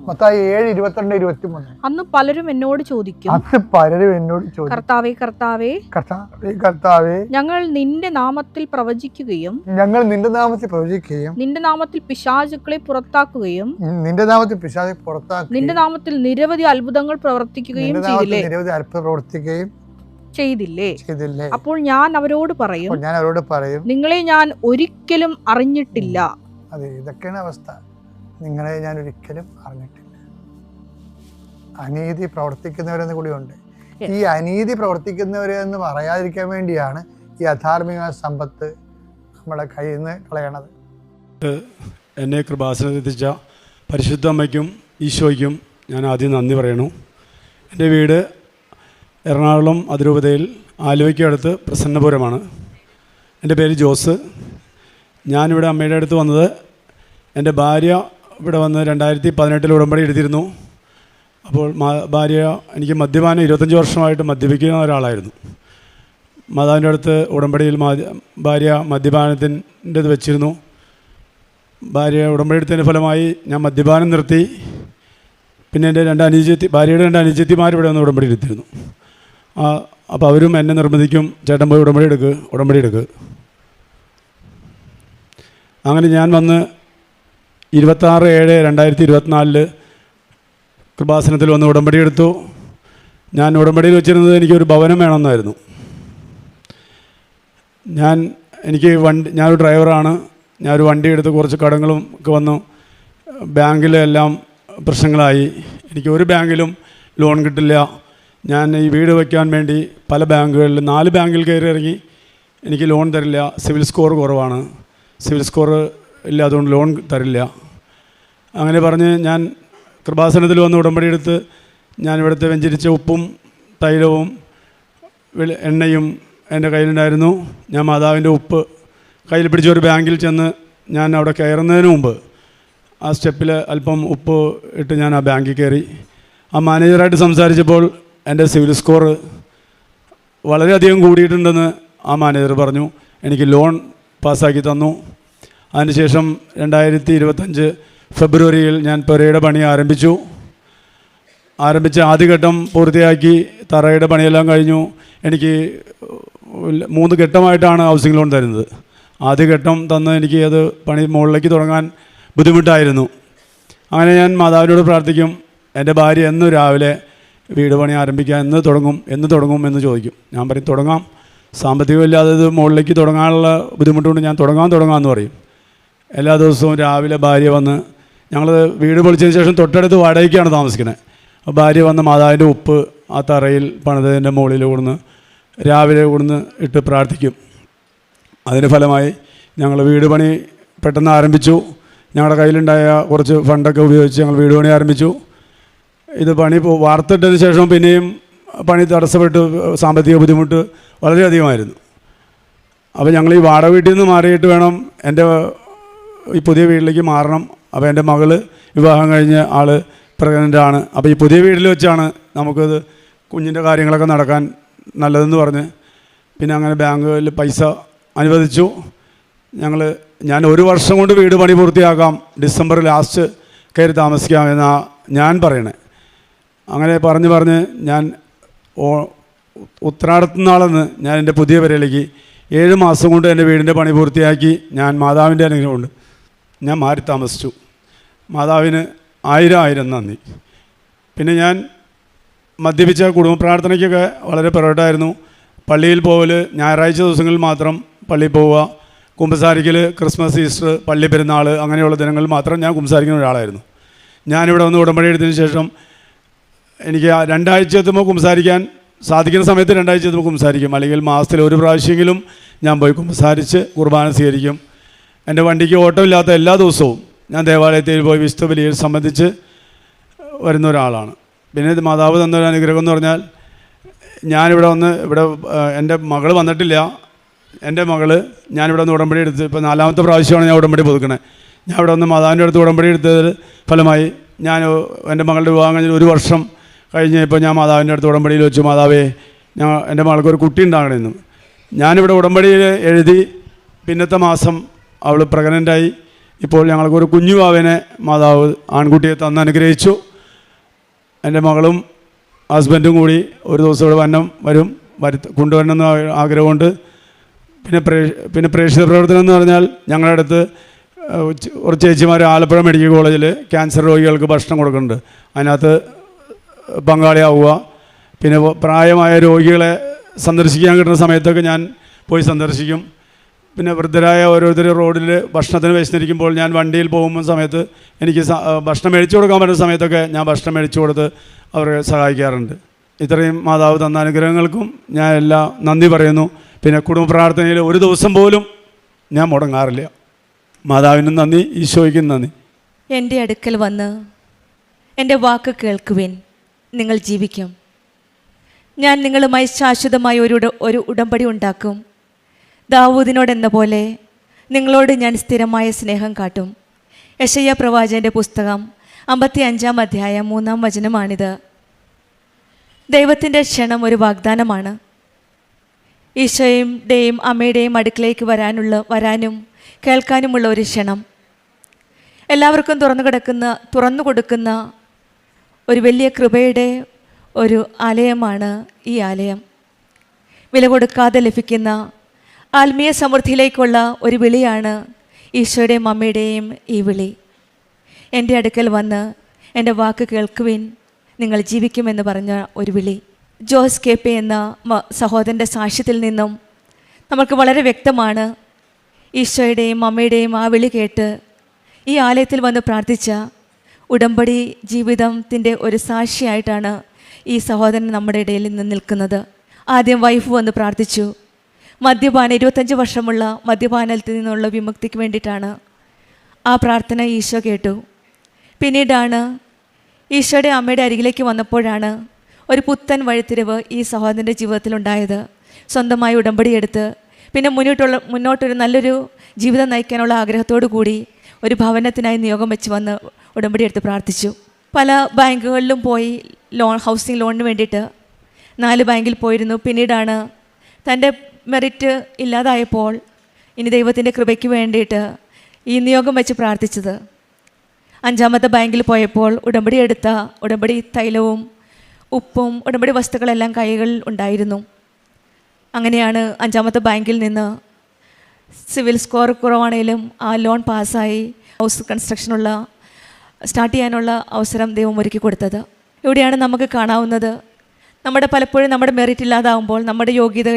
മത്തായി 7:22-23. അന്ന് പലരും എന്നോട് ചോദിക്കും, കർത്താവേ കർത്താവേ കർത്താവേ, ഞങ്ങൾ നിന്റെ നാമത്തിൽ പ്രവചിക്കുകയും നിന്റെ നാമത്തിൽ പിശാചുക്കളെ പുറത്താക്കുകയും നിന്റെ നാമത്തിൽ നിരവധി അത്ഭുതങ്ങൾ പ്രവർത്തിക്കുകയും ചെയ്തില്ലേ? അപ്പോൾ ഞാൻ അവരോട് പറയും, നിങ്ങളെ ഞാൻ ഒരിക്കലും അറിഞ്ഞിട്ടില്ല. അതെ, ഇതൊക്കെയാണ് അവസ്ഥ. നിങ്ങളെ ഞാൻ ഒരിക്കലും അറിഞ്ഞിട്ടില്ല. അനീതി പ്രവർത്തിക്കുന്നവരെന്ന് കൂടിയുണ്ട്. ഈ അനീതി പ്രവർത്തിക്കുന്നവരെന്ന് പറയാതിരിക്കാൻ വേണ്ടിയാണ് ഈ അധാർമിക സമ്പത്ത് നമ്മളെ കയ്യിൽ നിന്ന് കളയണത്. എന്നെ കൃപാസനത്തിച്ച പരിശുദ്ധ അമ്മയ്ക്കും ഈശോയ്ക്കും ഞാൻ ആദ്യം നന്ദി പറയണു. എൻ്റെ വീട് എറണാകുളം അതിരൂപതയിൽ ആലുവയ്ക്ക് അടുത്ത് പ്രസന്നപുരമാണ്. എൻ്റെ പേര് ജോസ്. ഞാനിവിടെ അമ്മയുടെ അടുത്ത് വന്നത്, എൻ്റെ ഭാര്യ ഇവിടെ വന്ന് 2018 ഉടമ്പടി എടുത്തിരുന്നു. അപ്പോൾ ഭാര്യ എനിക്ക് മദ്യപാനം 25 വർഷമായിട്ട് മദ്യപിക്കുന്ന ഒരാളായിരുന്നു. മാതാവിൻ്റെ അടുത്ത് ഉടമ്പടിയിൽ ഭാര്യ മദ്യപാനത്തിൻ്റെ ഇത് വെച്ചിരുന്നു. ഭാര്യ ഉടമ്പടി എടുത്തതിൻ്റെ ഫലമായി ഞാൻ മദ്യപാനം നിർത്തി. പിന്നെ എൻ്റെ ഭാര്യയുടെ 2 അനുജത്തിമാർ ഇവിടെ വന്ന് ഉടമ്പടി എടുത്തിരുന്നു. അപ്പോൾ അവരും എന്നെ നിർബന്ധിക്കും, ചേട്ടൻ പോയി ഉടമ്പടി എടുക്ക്. അങ്ങനെ ഞാൻ വന്ന് 26/7/2024 കൃപാസനത്തിൽ വന്ന് ഉടമ്പടി എടുത്തു. ഞാൻ ഉടമ്പടിയിൽ വെച്ചിരുന്നത് എനിക്കൊരു ഭവനം വേണമെന്നായിരുന്നു. ഞാനൊരു ഡ്രൈവറാണ്. ഞാനൊരു വണ്ടി എടുത്ത് കുറച്ച് കടങ്ങളും ഒക്കെ വന്നു. ബാങ്കിലെല്ലാം പ്രശ്നങ്ങളായി. എനിക്ക് ഒരു ബാങ്കിലും ലോൺ കിട്ടില്ല. ഞാൻ ഈ വീട് വയ്ക്കാൻ വേണ്ടി പല ബാങ്കുകളിൽ 4 ബാങ്കിൽ കയറി ഇറങ്ങി. എനിക്ക് ലോൺ തരില്ല, സിവിൽ സ്കോർ കുറവാണ്, സിവിൽ സ്കോർ ഇല്ല, അതുകൊണ്ട് ലോൺ തരില്ല. അങ്ങനെ പറഞ്ഞ് ഞാൻ കൃപാസനത്തിൽ വന്ന് ഉടമ്പടി എടുത്ത് ഞാനിവിടുത്തെ വെഞ്ചരിച്ച ഉപ്പും തൈലവും എണ്ണയും എൻ്റെ കയ്യിലുണ്ടായിരുന്നു. ഞാൻ മാതാവിൻ്റെ ഉപ്പ് കയ്യിൽ പിടിച്ച ഒരു ബാങ്കിൽ ചെന്ന് ഞാൻ അവിടെ കയറുന്നതിന് മുമ്പ് ആ സ്റ്റെപ്പിൽ അല്പം ഉപ്പ് ഇട്ട് ഞാൻ ആ ബാങ്കിൽ കയറി. ആ മാനേജറായിട്ട് സംസാരിച്ചപ്പോൾ എൻ്റെ സിവിൽ സ്കോർ വളരെയധികം കൂടിയിട്ടുണ്ടെന്ന് ആ മാനേജർ പറഞ്ഞു. എനിക്ക് ലോൺ പാസ്സാക്കി തന്നു. അതിനുശേഷം 2025 ഫെബ്രുവരിയിൽ ഞാൻ പുരയുടെ പണി ആരംഭിച്ച് ആദ്യഘട്ടം പൂർത്തിയാക്കി. തറയുടെ പണിയെല്ലാം കഴിഞ്ഞു. എനിക്ക് 3 ഘട്ടമായിട്ടാണ് ഹൗസിംഗ് ലോൺ തരുന്നത്. ആദ്യഘട്ടം തന്ന് എനിക്ക് അത് പണി മുകളിലേക്ക് തുടങ്ങാൻ ബുദ്ധിമുട്ടായിരുന്നു. അങ്ങനെ ഞാൻ മാതാവിനോട് പ്രാർത്ഥിക്കും, എൻ്റെ ഭാര്യ എന്നും രാവിലെ വീട് പണി ആരംഭിക്കാൻ എന്ന് തുടങ്ങും എന്ന് ചോദിക്കും. ഞാൻ പറയും തുടങ്ങാം, സാമ്പത്തികമില്ലാതെ ഇത് മുകളിലേക്ക് തുടങ്ങാനുള്ള ബുദ്ധിമുട്ടുകൊണ്ട് ഞാൻ തുടങ്ങാമെന്ന് പറയും. എല്ലാ ദിവസവും രാവിലെ ഭാര്യ വന്ന്, ഞങ്ങൾ വീട് പൊളിച്ചതിന് ശേഷം തൊട്ടടുത്ത് വാടകയ്ക്കാണ് താമസിക്കുന്നത്. അപ്പോൾ ഭാര്യ വന്ന് മാതാവിൻ്റെ ഉപ്പ് ആ തറയിൽ പണിതതിൻ്റെ മുകളിൽ രാവിലെ ഇട്ട് പ്രാർത്ഥിക്കും. അതിൻ്റെ ഫലമായി ഞങ്ങൾ വീട് പണി പെട്ടെന്ന് ആരംഭിച്ചു. ഞങ്ങളുടെ കയ്യിലുണ്ടായ കുറച്ച് ഫണ്ടൊക്കെ ഉപയോഗിച്ച് ഞങ്ങൾ വീട് പണി ആരംഭിച്ചു. ഇത് പണി വാർത്തിട്ടതിന് ശേഷം പിന്നെയും പണി തടസ്സപ്പെട്ട് സാമ്പത്തിക ബുദ്ധിമുട്ട് വളരെയധികമായിരുന്നു. അപ്പോൾ ഞങ്ങൾ ഈ വാടക വീട്ടിൽ നിന്ന് മാറിയിട്ട് വേണം എൻ്റെ ഈ പുതിയ വീട്ടിലേക്ക് മാറണം. അപ്പോൾ എൻ്റെ മകള് വിവാഹം കഴിഞ്ഞ ആൾ പ്രഗ്നൻ്റാണ്. അപ്പോൾ ഈ പുതിയ വീട്ടിൽ വെച്ചാണ് നമുക്കത് കുഞ്ഞിൻ്റെ കാര്യങ്ങളൊക്കെ നടക്കാൻ നല്ലതെന്ന് പറഞ്ഞ് പിന്നെ അങ്ങനെ ബാങ്കുകളിൽ പൈസ അനുവദിച്ചു. ഞാൻ 1 വർഷം കൊണ്ട് വീട് പണി പൂർത്തിയാക്കാം, ഡിസംബർ ലാസ്റ്റ് കയറി താമസിക്കാമെന്നാണ് ഞാൻ പറയണേ. അങ്ങനെ പറഞ്ഞ് ഞാൻ ഉത്രാടത്തുനാളെന്ന് ഞാൻ എൻ്റെ പുതിയ പെരയിലേക്ക് 7 മാസം കൊണ്ട് എൻ്റെ വീടിൻ്റെ പണി പൂർത്തിയാക്കി. ഞാൻ മാതാവിൻ്റെ അനുഗ്രഹം കൊണ്ട് ഞാൻ മാറി താമസിച്ചു. മാതാവിന് 1000 നന്ദി. പിന്നെ ഞാൻ മദ്യപിച്ച കുടുംബ പ്രാർത്ഥനയ്ക്കൊക്കെ വളരെ പുറകോട്ടായിരുന്നു. പള്ളിയിൽ പോകൽ ഞായറാഴ്ച ദിവസങ്ങളിൽ മാത്രം പള്ളിയിൽ പോവുക, കുമ്പസാരിക്കൽ ക്രിസ്മസ്, ഈസ്റ്റർ, പള്ളി പെരുന്നാൾ അങ്ങനെയുള്ള ദിനങ്ങളിൽ മാത്രം ഞാൻ കുമ്പസാരിക്കുന്ന ഒരാളായിരുന്നു. ഞാനിവിടെ വന്ന് ഉടമ്പടി എടുത്തതിന് ശേഷം എനിക്ക് 2 ആഴ്ച എത്തുമ്പോൾ കുമ്പസാരിക്കാൻ സാധിക്കുന്ന സമയത്ത് 2 ആഴ്ച എത്തുമ്പോൾ കുമ്പസാരിക്കും, അല്ലെങ്കിൽ മാസത്തിൽ 1 പ്രാവശ്യമെങ്കിലും ഞാൻ പോയി കുമ്പസാരിച്ച് കുർബാന സ്വീകരിക്കും. എൻ്റെ വണ്ടിക്ക് ഓട്ടമില്ലാത്ത എല്ലാ ദിവസവും ഞാൻ ദേവാലയത്തിൽ പോയി വിശുദ്ധ ബലിയിൽ സംബന്ധിച്ച് വരുന്ന ഒരാളാണ്. പിന്നെ മാതാവ് തന്നൊരു അനുഗ്രഹം എന്ന് പറഞ്ഞാൽ ഞാനിവിടെ വന്ന് എൻ്റെ മകൾ വന്നിട്ടില്ല. എൻ്റെ മകള് ഞാനിവിടെ വന്ന് ഉടമ്പടി എടുത്ത് ഇപ്പോൾ 4ാമത്തെ പ്രാവശ്യമാണ് ഞാൻ ഉടമ്പടി പുതുക്കണേ. ഞാൻ ഇവിടെ വന്ന് മാതാവിൻ്റെ അടുത്ത് ഉടമ്പടി എടുത്തതിൽ ഫലമായി ഞാൻ എൻ്റെ മകളുടെ വിവാഹം കഴിഞ്ഞ് 1 വർഷം കഴിഞ്ഞപ്പോൾ ഞാൻ മാതാവിൻ്റെ അടുത്ത് ഉടമ്പടിയിൽ വെച്ചു, മാതാവേ എൻ്റെ മകൾക്ക് ഒരു കുട്ടി ഉണ്ടാകണമെന്ന്. ഞാനിവിടെ ഉടമ്പടിയിൽ എഴുതി പിന്നത്തെ മാസം അവൾ പ്രഗ്നൻ്റായി. ഇപ്പോൾ ഞങ്ങൾക്കൊരു കുഞ്ഞു വാവേനെ മാതാവ് ആൺകുട്ടിയെ തന്ന് അനുഗ്രഹിച്ചു. എൻ്റെ മകളും ഹസ്ബൻഡും കൂടി ഒരു ദിവസം ഇവിടെ കൊണ്ടുവരണമെന്ന് ആഗ്രഹമുണ്ട്. പിന്നെ പ്രേക്ഷിത പ്രവർത്തനം എന്ന് പറഞ്ഞാൽ ഞങ്ങളുടെ അടുത്ത് ഒരു ചേച്ചിമാർ ആലപ്പുഴ മെഡിക്കൽ കോളേജിൽ ക്യാൻസർ രോഗികൾക്ക് ഭക്ഷണം കൊടുക്കുന്നുണ്ട്. അതിനകത്ത് പങ്കാളിയാവുക. പിന്നെ പ്രായമായ രോഗികളെ സന്ദർശിക്കാൻ കിട്ടുന്ന സമയത്തൊക്കെ ഞാൻ പോയി സന്ദർശിക്കും. പിന്നെ വൃദ്ധരായ ഓരോരുത്തർ റോഡിൽ ഭക്ഷണത്തിന് വിശന്നിരിക്കുമ്പോൾ ഞാൻ വണ്ടിയിൽ പോകുന്ന സമയത്ത് എനിക്ക് ഭക്ഷണം മേടിച്ചു കൊടുക്കാൻ പറ്റുന്ന സമയത്തൊക്കെ ഞാൻ ഭക്ഷണം മേടിച്ചു കൊടുത്ത് അവരെ സഹായിക്കാറുണ്ട്. ഇത്രയും മാതാവ് തന്ന അനുഗ്രഹങ്ങൾക്കും ഞാൻ എല്ലാം നന്ദി പറയുന്നു. പിന്നെ കുടുംബ പ്രാർത്ഥനയിൽ ഒരു ദിവസം പോലും ഞാൻ മുടങ്ങാറില്ല. മാതാവിനും നന്ദി, ഈശോയ്ക്കും നന്ദി. എൻ്റെ അടുക്കൽ വന്ന് എൻ്റെ വാക്ക് കേൾക്കുവിൻ, നിങ്ങൾ ജീവിക്കും. ഞാൻ നിങ്ങളുമായി ശാശ്വതമായ ഒരു ഉടമ്പടി ഉണ്ടാക്കും. ദാവൂദിനോടെന്ന പോലെ നിങ്ങളോട് ഞാൻ സ്ഥിരമായ സ്നേഹം കാട്ടും. യെശയ്യാ പ്രവാചകൻ്റെ പുസ്തകം 55-ാം അധ്യായം 3-ാം വചനമാണിത്. ദൈവത്തിൻ്റെ ക്ഷണം ഒരു വാഗ്ദാനമാണ്. ഈശോയുടെയും അമ്മയുടെയും അടുക്കിലേക്ക് വരാനും കേൾക്കാനുമുള്ള ഒരു ക്ഷണം. എല്ലാവർക്കും തുറന്നു കൊടുക്കുന്ന ഒരു വലിയ കൃപയുടെ ഒരു ആലയമാണ് ഈ ആലയം. വില കൊടുക്കാതെ ലഭിക്കുന്ന ആത്മീയ സമൃദ്ധിയിലേക്കുള്ള ഒരു വിളിയാണ് ഈശോയുടെയും അമ്മയുടെയും ഈ വിളി. എൻ്റെ അടുക്കൽ വന്ന് എൻ്റെ വാക്ക് കേൾക്കുവിൻ, നിങ്ങൾ ജീവിക്കുമെന്ന് പറഞ്ഞ ഒരു വിളി. ജോസ് കെ.പി. എന്ന സഹോദരൻ്റെ സാക്ഷ്യത്തിൽ നിന്നും നമുക്ക് വളരെ വ്യക്തമാണ് ഈശോയുടെയും അമ്മയുടെയും ആ വിളി കേട്ട് ഈ ആലയത്തിൽ വന്ന് പ്രാർത്ഥിച്ച ഉടമ്പടി ജീവിതത്തിൻ്റെ ഒരു സാക്ഷിയായിട്ടാണ് ഈ സഹോദരൻ നമ്മുടെ ഇടയിൽ നിന്ന് നിൽക്കുന്നത്. ആദ്യം വൈഫ് വന്ന് പ്രാർത്ഥിച്ചു. 25 വർഷമുള്ള മദ്യപാനത്തിൽ നിന്നുള്ള വിമുക്തിക്ക് വേണ്ടിയിട്ടാണ്. ആ പ്രാർത്ഥന ഈശോ കേട്ടു. പിന്നീടാണ് ഈശോയുടെ അമ്മയുടെ അരികിലേക്ക് വന്നപ്പോഴാണ് ഒരു പുത്തൻ വഴിത്തിരിവ് ഈ സഹോദരൻ്റെ ജീവിതത്തിലുണ്ടായത്. സ്വന്തമായി ഉടമ്പടി എടുത്ത് പിന്നെ മുന്നോട്ടൊരു നല്ലൊരു ജീവിതം നയിക്കാനുള്ള ആഗ്രഹത്തോടു കൂടി ഒരു ഭവനത്തിനായി നിയോഗം വെച്ച് വന്ന് ഉടമ്പടി എടുത്ത് പ്രാർത്ഥിച്ചു. പല ബാങ്കുകളിലും പോയി ഹൗസിംഗ് ലോണിന് വേണ്ടിയിട്ട് 4 ബാങ്കിൽ പോയിരുന്നു. പിന്നീടാണ് തൻ്റെ മെറിറ്റ് ഇല്ലാതായപ്പോൾ ഇനി ദൈവത്തിൻ്റെ കൃപയ്ക്ക് വേണ്ടിയിട്ട് ഈ നിയോഗം വെച്ച് പ്രാർത്ഥിച്ചത്. 5ാമത്തെ ബാങ്കിൽ പോയപ്പോൾ ഉടമ്പടി തൈലവും ഉപ്പും ഉടമ്പടി വസ്തുക്കളെല്ലാം കൈകളിൽ ഉണ്ടായിരുന്നു. അങ്ങനെയാണ് 5ാമത്തെ ബാങ്കിൽ നിന്ന് സിവിൽ സ്കോർ കുറവാണെങ്കിലും ആ ലോൺ പാസ്സായി ഹൗസ് കൺസ്ട്രക്ഷനുള്ള സ്റ്റാർട്ട് ചെയ്യാനുള്ള അവസരം ദൈവം ഒരുക്കി കൊടുത്തത്. ഇവിടെയാണ് നമുക്ക് കാണാവുന്നത് പലപ്പോഴും നമ്മുടെ മെറിറ്റ് ഇല്ലാതാകുമ്പോൾ, നമ്മുടെ യോഗ്യത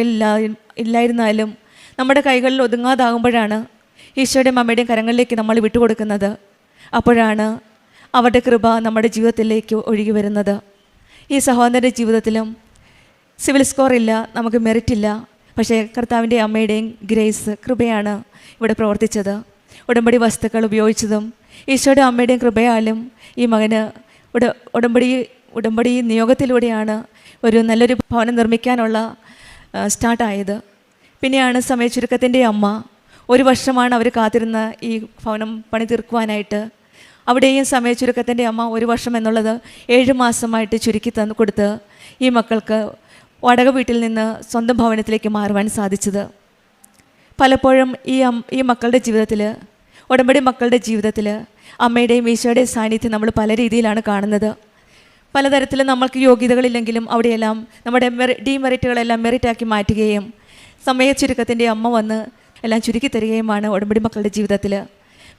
ഇല്ലായിരുന്നാലും നമ്മുടെ കൈകളിൽ ഒതുങ്ങാതാകുമ്പോഴാണ് ഈശോയുടെയും അമ്മയുടെയും കരങ്ങളിലേക്ക് നമ്മൾ വിട്ടുകൊടുക്കുന്നത്. അപ്പോഴാണ് അവരുടെ കൃപ നമ്മുടെ ജീവിതത്തിലേക്ക് ഒഴുകി വരുന്നത്. ഈ സഹോദരൻ്റെ ജീവിതത്തിലും സിവിൽ സ്കോർ ഇല്ല, നമുക്ക് മെറിറ്റ് ഇല്ല. പക്ഷേ കർത്താവിൻ്റെ അമ്മയുടെയും ഗ്രേസ് കൃപയാണ് ഇവിടെ പ്രവർത്തിച്ചത്. ഉടമ്പടി വസ്തുക്കൾ ഉപയോഗിച്ചതും ഈശോയുടെ അമ്മയുടെയും കൃപയാലും ഈ മകന് ഉടമ്പടി നിയോഗത്തിലൂടെയാണ് ഒരു നല്ലൊരു ഭവനം നിർമ്മിക്കാനുള്ള സ്റ്റാർട്ടായത്. പിന്നെയാണ് സമയച്ചുരുക്കത്തിൻ്റെ അമ്മ. 1 വർഷമാണ് അവർ കാത്തിരുന്ന ഈ ഭവനം പണി തീർക്കുവാനായിട്ട്. അവിടെയും സമയച്ചുരുക്കത്തിൻ്റെ അമ്മ 1 വർഷം എന്നുള്ളത് 7 മാസമായിട്ട് ചുരുക്കി കൊടുത്ത് ഈ മക്കൾക്ക് വാടക വീട്ടിൽ നിന്ന് സ്വന്തം ഭവനത്തിലേക്ക് മാറുവാൻ സാധിച്ചത്. പലപ്പോഴും ഈ മക്കളുടെ ജീവിതത്തിൽ, ഉടമ്പടി മക്കളുടെ ജീവിതത്തിൽ അമ്മയുടെയും ഈശോയുടെയും സാന്നിധ്യം നമ്മൾ പല രീതിയിലാണ് കാണുന്നത്. പലതരത്തിൽ നമ്മൾക്ക് യോഗ്യതകളില്ലെങ്കിലും അവിടെയെല്ലാം നമ്മുടെ ഡീമെറിറ്റുകളെല്ലാം മെറിറ്റാക്കി മാറ്റുകയും സമയ ചുരുക്കത്തിൻ്റെ അമ്മ വന്ന് എല്ലാം ചുരുക്കി തരികയുമാണ് ഉടമ്പടി മക്കളുടെ ജീവിതത്തിൽ.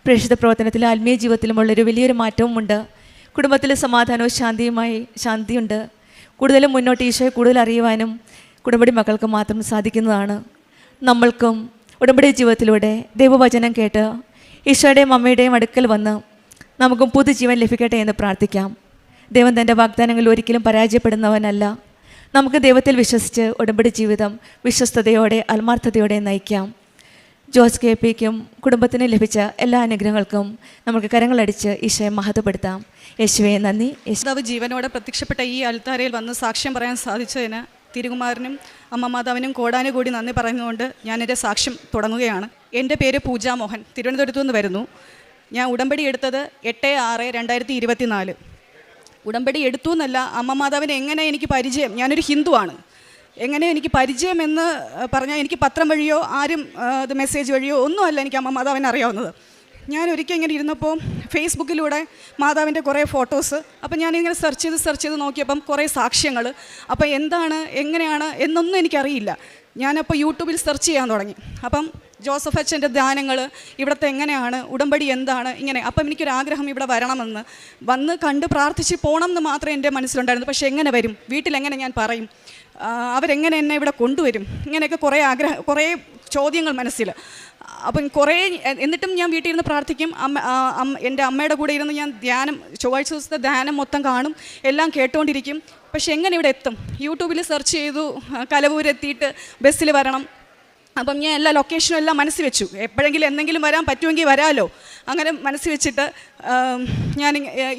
പ്രേക്ഷിത പ്രവർത്തനത്തിലും ആത്മീയ ജീവിതത്തിലുമുള്ളൊരു വലിയൊരു മാറ്റവുമുണ്ട്. കുടുംബത്തിൽ സമാധാനവും ശാന്തിയുണ്ട്. കൂടുതലും മുന്നോട്ട് ഈശോയെ കൂടുതൽ അറിയുവാനും ഉടമ്പടി മക്കൾക്ക് മാത്രം സാധിക്കുന്നതാണ്. നമ്മൾക്കും ഉടമ്പടി ജീവിതത്തിലൂടെ ദൈവവചനം കേട്ട് ഈശോയുടെയും അമ്മയുടെയും അടുക്കൽ വന്ന് നമുക്കും പുതുജീവൻ ലഭിക്കട്ടെ എന്ന് പ്രാർത്ഥിക്കാം. ദൈവം തൻ്റെ വാഗ്ദാനങ്ങളിൽ ഒരിക്കലും പരാജയപ്പെടുന്നവനല്ല. നമുക്ക് ദൈവത്തിൽ വിശ്വസിച്ച് ഉടമ്പടി ജീവിതം വിശ്വസ്തയോടെ ആത്മാർത്ഥതയോടെ നയിക്കാം. ജോസ് കെ പിക്കും കുടുംബത്തിന് ലഭിച്ച എല്ലാ അനുഗ്രഹങ്ങൾക്കും നമുക്ക് കരങ്ങളടിച്ച് ഈശോയെ മഹത്വപ്പെടുത്താം. യേശുവേ നന്ദി. യേശുദാവ് ജീവനോടെ പ്രത്യക്ഷപ്പെട്ട ഈ അൽത്താരയിൽ വന്ന് സാക്ഷ്യം പറയാൻ സാധിച്ചതിന് തിരുകുമാരനും അമ്മ മാതാവിനും കോടാനുകൂടി നന്ദി പറയുന്നതുകൊണ്ട് ഞാൻ എൻ്റെ സാക്ഷ്യം തുടങ്ങുകയാണ്. എൻ്റെ പേര് പൂജ മോഹൻ, തിരുവനന്തപുരത്തു നിന്ന് വരുന്നു. ഞാൻ ഉടമ്പടി എടുത്തത് 8/6/2024. ഉടമ്പടി എടുത്തു എന്നല്ല, അമ്മ മാതാവിനെ എങ്ങനെ എനിക്ക് പരിചയം, ഞാനൊരു ഹിന്ദുവാണ്, എങ്ങനെ എനിക്ക് പരിചയം എന്ന് പറഞ്ഞാൽ എനിക്ക് പത്രം വഴിയോ ആരും ഇത് മെസ്സേജ് വഴിയോ ഒന്നുമല്ല എനിക്ക് അമ്മ മാതാവിനെ അറിയാവുന്നത്. ഞാൻ ഒരിക്കൽ ഇങ്ങനെ ഇരുന്നപ്പോൾ ഫേസ്ബുക്കിലൂടെ മാതാവിൻ്റെ കുറേ ഫോട്ടോസ്, അപ്പം ഞാനിങ്ങനെ സെർച്ച് ചെയ്ത് നോക്കിയപ്പം കുറേ സാക്ഷ്യങ്ങൾ. അപ്പം എന്താണ് എങ്ങനെയാണ് എന്നൊന്നും എനിക്കറിയില്ല. ഞാനപ്പോൾ യൂട്യൂബിൽ സെർച്ച് ചെയ്യാൻ തുടങ്ങി. അപ്പം ജോസഫ് അച്ഛൻ്റെ ധ്യാനങ്ങൾ, ഇവിടുത്തെ എങ്ങനെയാണ് ഉടമ്പടി എന്താണ് ഇങ്ങനെ. അപ്പം എനിക്കൊരാഗ്രഹം ഇവിടെ വരണമെന്ന്, വന്ന് കണ്ട് പ്രാർത്ഥിച്ച് പോകണം എന്ന് മാത്രമേ എൻ്റെ മനസ്സിലുണ്ടായിരുന്നു. പക്ഷേ എങ്ങനെ വരും, വീട്ടിലെങ്ങനെ ഞാൻ പറയും, അവരെങ്ങനെ എന്നെ ഇവിടെ കൊണ്ടുവരും, ഇങ്ങനെയൊക്കെ കുറേ ചോദ്യങ്ങൾ മനസ്സിൽ. അപ്പം എന്നിട്ടും ഞാൻ വീട്ടിൽ ഇരുന്ന് പ്രാർത്ഥിക്കും. എൻ്റെ അമ്മയുടെ കൂടെ ഇരുന്ന് ഞാൻ ചൊവ്വാഴ്ച ദിവസത്തെ ധ്യാനം മൊത്തം കാണും, എല്ലാം കേട്ടുകൊണ്ടിരിക്കും. പക്ഷെ എങ്ങനെ ഇവിടെ എത്തും? യൂട്യൂബിൽ സെർച്ച് ചെയ്തു, കലവൂരെത്തിയിട്ട് ബസ്സിൽ വരണം. അപ്പം ഞാൻ എല്ലാ ലൊക്കേഷനും എല്ലാം മനസ്സിൽ വെച്ചു, എപ്പോഴെങ്കിലും എന്തെങ്കിലും വരാൻ പറ്റുമെങ്കിൽ വരാമല്ലോ, അങ്ങനെ മനസ്സിൽ വെച്ചിട്ട് ഞാൻ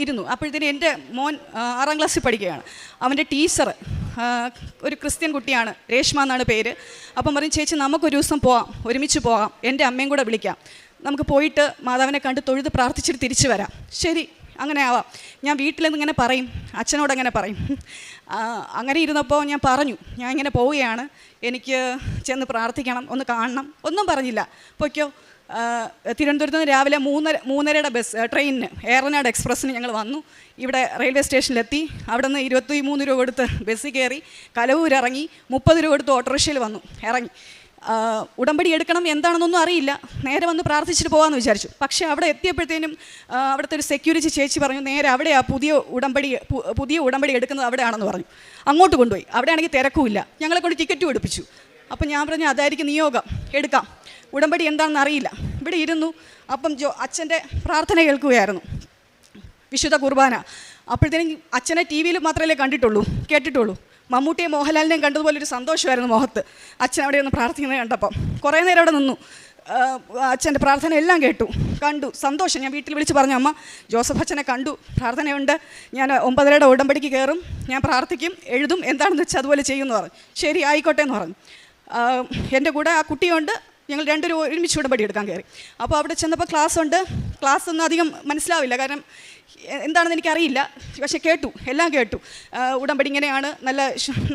ഇരുന്നു. അപ്പോഴത്തേനും എൻ്റെ മോൻ 6ാം ക്ലാസ്സിൽ പഠിക്കുകയാണ്. അവൻ്റെ ടീച്ചർ ഒരു ക്രിസ്ത്യൻ കുട്ടിയാണ്, രേഷ്മ എന്നാണ് പേര്. അപ്പം പറയും, ചേച്ചി നമുക്കൊരു ദിവസം പോകാം, ഒരുമിച്ച് പോകാം, എൻ്റെ അമ്മയും കൂടെ വിളിക്കാം, നമുക്ക് പോയിട്ട് മാതാവിനെ കണ്ട് തൊഴുത് പ്രാർത്ഥിച്ചിട്ട് തിരിച്ചു വരാം. ശരി, അങ്ങനെ ആവാം. ഞാൻ വീട്ടിൽ ഇങ്ങനെ പറയും, അച്ഛനോട് അങ്ങനെ പറയും. അങ്ങനെ ഇരുന്നപ്പോൾ ഞാൻ പറഞ്ഞു, ഞാൻ ഇങ്ങനെ പോവുകയാണ്, എനിക്ക് ചെന്ന് പ്രാർത്ഥിക്കണം, ഒന്ന് കാണണം. ഒന്നും പറഞ്ഞില്ല, പൊയ്ക്കോ. തിരുവനന്തപുരത്ത് നിന്ന് രാവിലെ 3:30 ട്രെയിനിന്, ഏറനാട് എക്സ്പ്രസ്സിന് ഞങ്ങൾ വന്നു. ഇവിടെ റെയിൽവേ സ്റ്റേഷനിലെത്തി. അവിടെ നിന്ന് 23 രൂപ കൊടുത്ത് ബസ്സിൽ കയറി കലവൂരിറങ്ങി, 30 രൂപ കൊടുത്ത് ഓട്ടോറിക്ഷയിൽ വന്നു ഇറങ്ങി. ഉടമ്പടി എടുക്കണം എന്താണെന്നൊന്നും അറിയില്ല, നേരെ വന്ന് പ്രാർത്ഥിച്ചിട്ട് പോകാമെന്ന് വിചാരിച്ചു. പക്ഷേ അവിടെ എത്തിയപ്പോഴത്തേനും അവിടുത്തെ ഒരു സെക്യൂരിറ്റി ചേച്ചി പറഞ്ഞു, നേരെ അവിടെയാണ് പുതിയ ഉടമ്പടി എടുക്കുന്നത് അവിടെയാണെന്ന് പറഞ്ഞു. അങ്ങോട്ട് കൊണ്ടുപോയി. അവിടെയാണെങ്കിൽ തിരക്കുമില്ല, ഞങ്ങളെ കൊണ്ട് ടിക്കറ്റും എടുപ്പിച്ചു. അപ്പം ഞാൻ പറഞ്ഞു, അതായിരിക്കും നിയോഗം, എടുക്കാം, ഉടമ്പടി എന്താണെന്ന് അറിയില്ല. ഇവിടെ ഇരുന്നു. അപ്പം അച്ഛൻ്റെ പ്രാർത്ഥന കേൾക്കുകയായിരുന്നു, വിശുദ്ധ കുർബാന. അപ്പോഴത്തേനും അച്ഛനെ ടി വിയിൽ മാത്രമല്ലേ കേട്ടിട്ടുള്ളൂ. മമ്മൂട്ടിയെ മോഹൻലാലിനെയും കണ്ടതുപോലെ ഒരു സന്തോഷമായിരുന്നു മുഖത്ത്. അച്ഛൻ അവിടെ ഒന്ന് പ്രാർത്ഥിക്കുന്നത് കണ്ടപ്പം കുറേ നേരം അവിടെ നിന്നു. അച്ഛൻ്റെ പ്രാർത്ഥന എല്ലാം കണ്ടു, സന്തോഷം. ഞാൻ വീട്ടിൽ വിളിച്ച് പറഞ്ഞു, അമ്മ ജോസഫ് അച്ഛനെ കണ്ടു, പ്രാർത്ഥനയുണ്ട്, ഞാൻ 9:30 ഉടമ്പടിക്ക് കയറും, ഞാൻ പ്രാർത്ഥിക്കും, എഴുതും, എന്താണെന്ന് വെച്ചാൽ അതുപോലെ ചെയ്യുമെന്ന് പറഞ്ഞു. ശരി, ആയിക്കോട്ടെ എന്ന് പറഞ്ഞു. എൻ്റെ കൂടെ ആ കുട്ടിയുണ്ട്, ഞങ്ങൾ രണ്ടുപേരും ഒരുമിച്ച് ഉടമ്പടി എടുക്കാൻ കയറി. അപ്പോൾ അവിടെ ചെന്നപ്പോൾ ക്ലാസ് ഒന്നും അധികം മനസ്സിലാവില്ല, കാരണം എന്താണെന്ന് എനിക്കറിയില്ല. പക്ഷേ എല്ലാം കേട്ടു. ഉടമ്പടി ഇങ്ങനെയാണ്,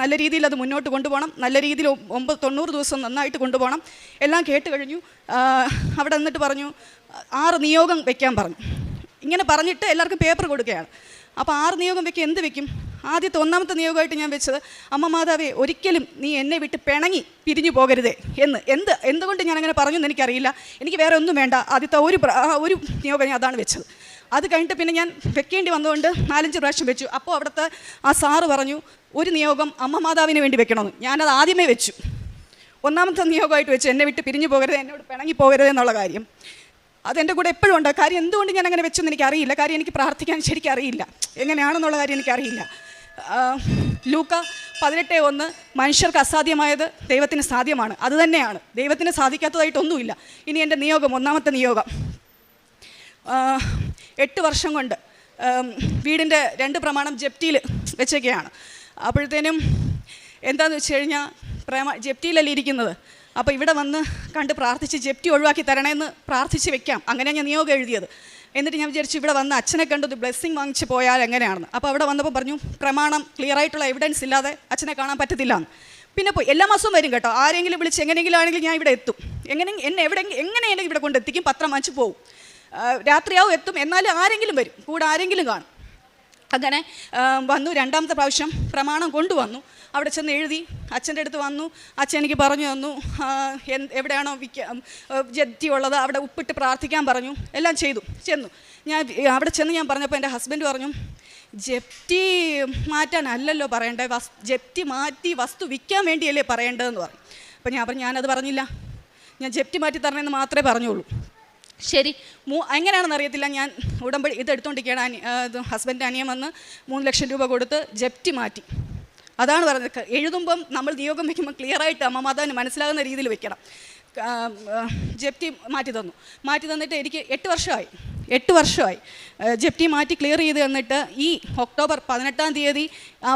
നല്ല രീതിയിൽ അത് മുന്നോട്ട് കൊണ്ടുപോകണം, നല്ല രീതിയിൽ 90 ദിവസം നന്നായിട്ട് കൊണ്ടുപോകണം, എല്ലാം കേട്ട് കഴിഞ്ഞു. അവിടെ നിന്നിട്ട് പറഞ്ഞു, 6 നിയോഗം വെക്കാൻ പറഞ്ഞു. ഇങ്ങനെ പറഞ്ഞിട്ട് എല്ലാവർക്കും പേപ്പർ കൊടുക്കുകയാണ്. അപ്പോൾ 6 നിയോഗം വെക്കും. എന്ത് വെക്കും? ആദ്യത്തെ 1ാമത്തെ നിയോഗമായിട്ട് ഞാൻ വെച്ചത്, അമ്മ മാതാവേ, ഒരിക്കലും നീ എന്നെ വിട്ട് പിണങ്ങി പിരിഞ്ഞു പോകരുതേ എന്ന്. എന്തുകൊണ്ട് ഞാനങ്ങനെ പറഞ്ഞു എന്ന് എനിക്കറിയില്ല. എനിക്ക് വേറെ ഒന്നും വേണ്ട. ആദ്യത്തെ ഒരു നിയോഗം ഞാൻ അതാണ് വെച്ചത്. അത് കഴിഞ്ഞിട്ട് പിന്നെ ഞാൻ വെക്കേണ്ടി വന്നതുകൊണ്ട് 4-5 പ്രാവശ്യം വെച്ചു. അപ്പോൾ അവിടുത്തെ ആ സാറ് പറഞ്ഞു, ഒരു നിയോഗം അമ്മ മാതാവിന് വേണ്ടി വെക്കണമെന്ന്. ഞാനത് ആദ്യമേ വെച്ചു. 1ാമത്തെ നിയോഗമായിട്ട് വെച്ചു, എന്നെ വിട്ട് പിരിഞ്ഞു പോകരുത്, എന്നോട് പിണങ്ങി പോകരുത് എന്നുള്ള കാര്യം. അതെൻ്റെ കൂടെ എപ്പോഴും ഉണ്ട്. കാര്യം എന്തുകൊണ്ട് ഞാൻ അങ്ങനെ വെച്ചെന്ന് എനിക്കറിയില്ല. കാര്യം എനിക്ക് പ്രാർത്ഥിക്കാൻ ശരിക്കും അറിയില്ല, എങ്ങനെയാണെന്നുള്ള കാര്യം എനിക്കറിയില്ല. ലൂക്ക 18:1, മനുഷ്യർക്ക് അസാധ്യമായത് ദൈവത്തിന് സാധ്യമാണ്. അത് തന്നെയാണ്, ദൈവത്തിന് സാധിക്കാത്തതായിട്ടൊന്നുമില്ല. ഇനി എൻ്റെ നിയോഗം, 1ാമത്തെ നിയോഗം, 8 വർഷം കൊണ്ട് വീടിൻ്റെ 2 പ്രമാണം ജപ്തിയിൽ വെച്ചൊക്കെയാണ്. അപ്പോഴത്തേനും എന്താണെന്ന് വെച്ച് കഴിഞ്ഞാൽ ജപ്തിയിലല്ലേ ഇരിക്കുന്നത്. അപ്പോൾ ഇവിടെ വന്ന് കണ്ട് പ്രാർത്ഥിച്ച് ജപ്തി ഒഴിവാക്കി തരണേന്ന് പ്രാർത്ഥിച്ച് വെക്കാം, അങ്ങനെ ഞാൻ നിയോഗം എഴുതിയത്. എന്നിട്ട് ഞാൻ വിചാരിച്ചു, ഇവിടെ വന്ന് അച്ഛനെ കണ്ടത് ബ്ലെസ്സിങ് വാങ്ങിച്ച് പോയാൽ എങ്ങനെയാണെന്ന്. അപ്പോൾ അവിടെ വന്നപ്പോൾ പറഞ്ഞു, പ്രമാണം ക്ലിയർ ആയിട്ടുള്ള എവിഡൻസ് ഇല്ലാതെ അച്ഛനെ കാണാൻ പറ്റത്തില്ല എന്ന്. പിന്നെ പോയി എല്ലാ മാസവും വരും കേട്ടോ, ആരെങ്കിലും വിളിച്ച് എങ്ങനെയെങ്കിലും ആണെങ്കിൽ ഞാൻ ഇവിടെ എത്തും. എങ്ങനെയെങ്കിലും ഇവിടെ കൊണ്ടെത്തിക്കും, പത്രം വാങ്ങിച്ച് പോകും, രാത്രിയാവും എത്തും. എന്നാലും ആരെങ്കിലും വരും, കൂടെ ആരെങ്കിലും കാണും. അങ്ങനെ വന്നു. രണ്ടാമത്തെ പ്രാവശ്യം പ്രമാണം കൊണ്ടുവന്നു. അവിടെ ചെന്ന് എഴുതി അച്ഛൻ്റെ അടുത്ത് വന്നു. അച്ഛൻ എനിക്ക് പറഞ്ഞു തന്നു എവിടെയാണോ ജപ്തി ഉള്ളത് അവിടെ ഉപ്പിട്ട് പ്രാർത്ഥിക്കാൻ പറഞ്ഞു. എല്ലാം ചെന്നു ഞാൻ അവിടെ ചെന്ന് ഞാൻ പറഞ്ഞപ്പോൾ എൻ്റെ ഹസ്ബൻഡ് പറഞ്ഞു, ജപ്തി മാറ്റാനല്ലല്ലോ പറയണ്ടേ, ജപ്തി മാറ്റി വസ്തു വിൽക്കാൻ വേണ്ടിയല്ലേ പറയേണ്ടതെന്ന് പറഞ്ഞു. അപ്പോൾ ഞാൻ പറഞ്ഞു ഞാനത് പറഞ്ഞില്ല, ഞാൻ ജപ്തി മാറ്റി തരണമെന്ന് മാത്രമേ പറഞ്ഞുള്ളൂ. ശരി, എങ്ങനെയാണെന്ന് അറിയത്തില്ല. ഞാൻ ഉടമ്പടി ഇതെടുത്തുകൊണ്ടിരിക്കുകയാണ്. ഹസ്ബൻഡ് അനിയൻ വന്ന് 3 ലക്ഷം രൂപ കൊടുത്ത് ജപ്തി മാറ്റി. അതാണ് പറഞ്ഞത്. എഴുതുമ്പം നമ്മൾ നിയോഗം വയ്ക്കുമ്പോൾ ക്ലിയറായിട്ട് അമ്മമാതാവിന് മനസ്സിലാകുന്ന രീതിയിൽ വെക്കണം. ജപ്തി മാറ്റി തന്നിട്ട് എനിക്ക് 8 വർഷമായി ജപ്തി മാറ്റി ക്ലിയർ ചെയ്ത് തന്നിട്ട് ഈ ഒക്ടോബർ 18-ാം തീയതി ആ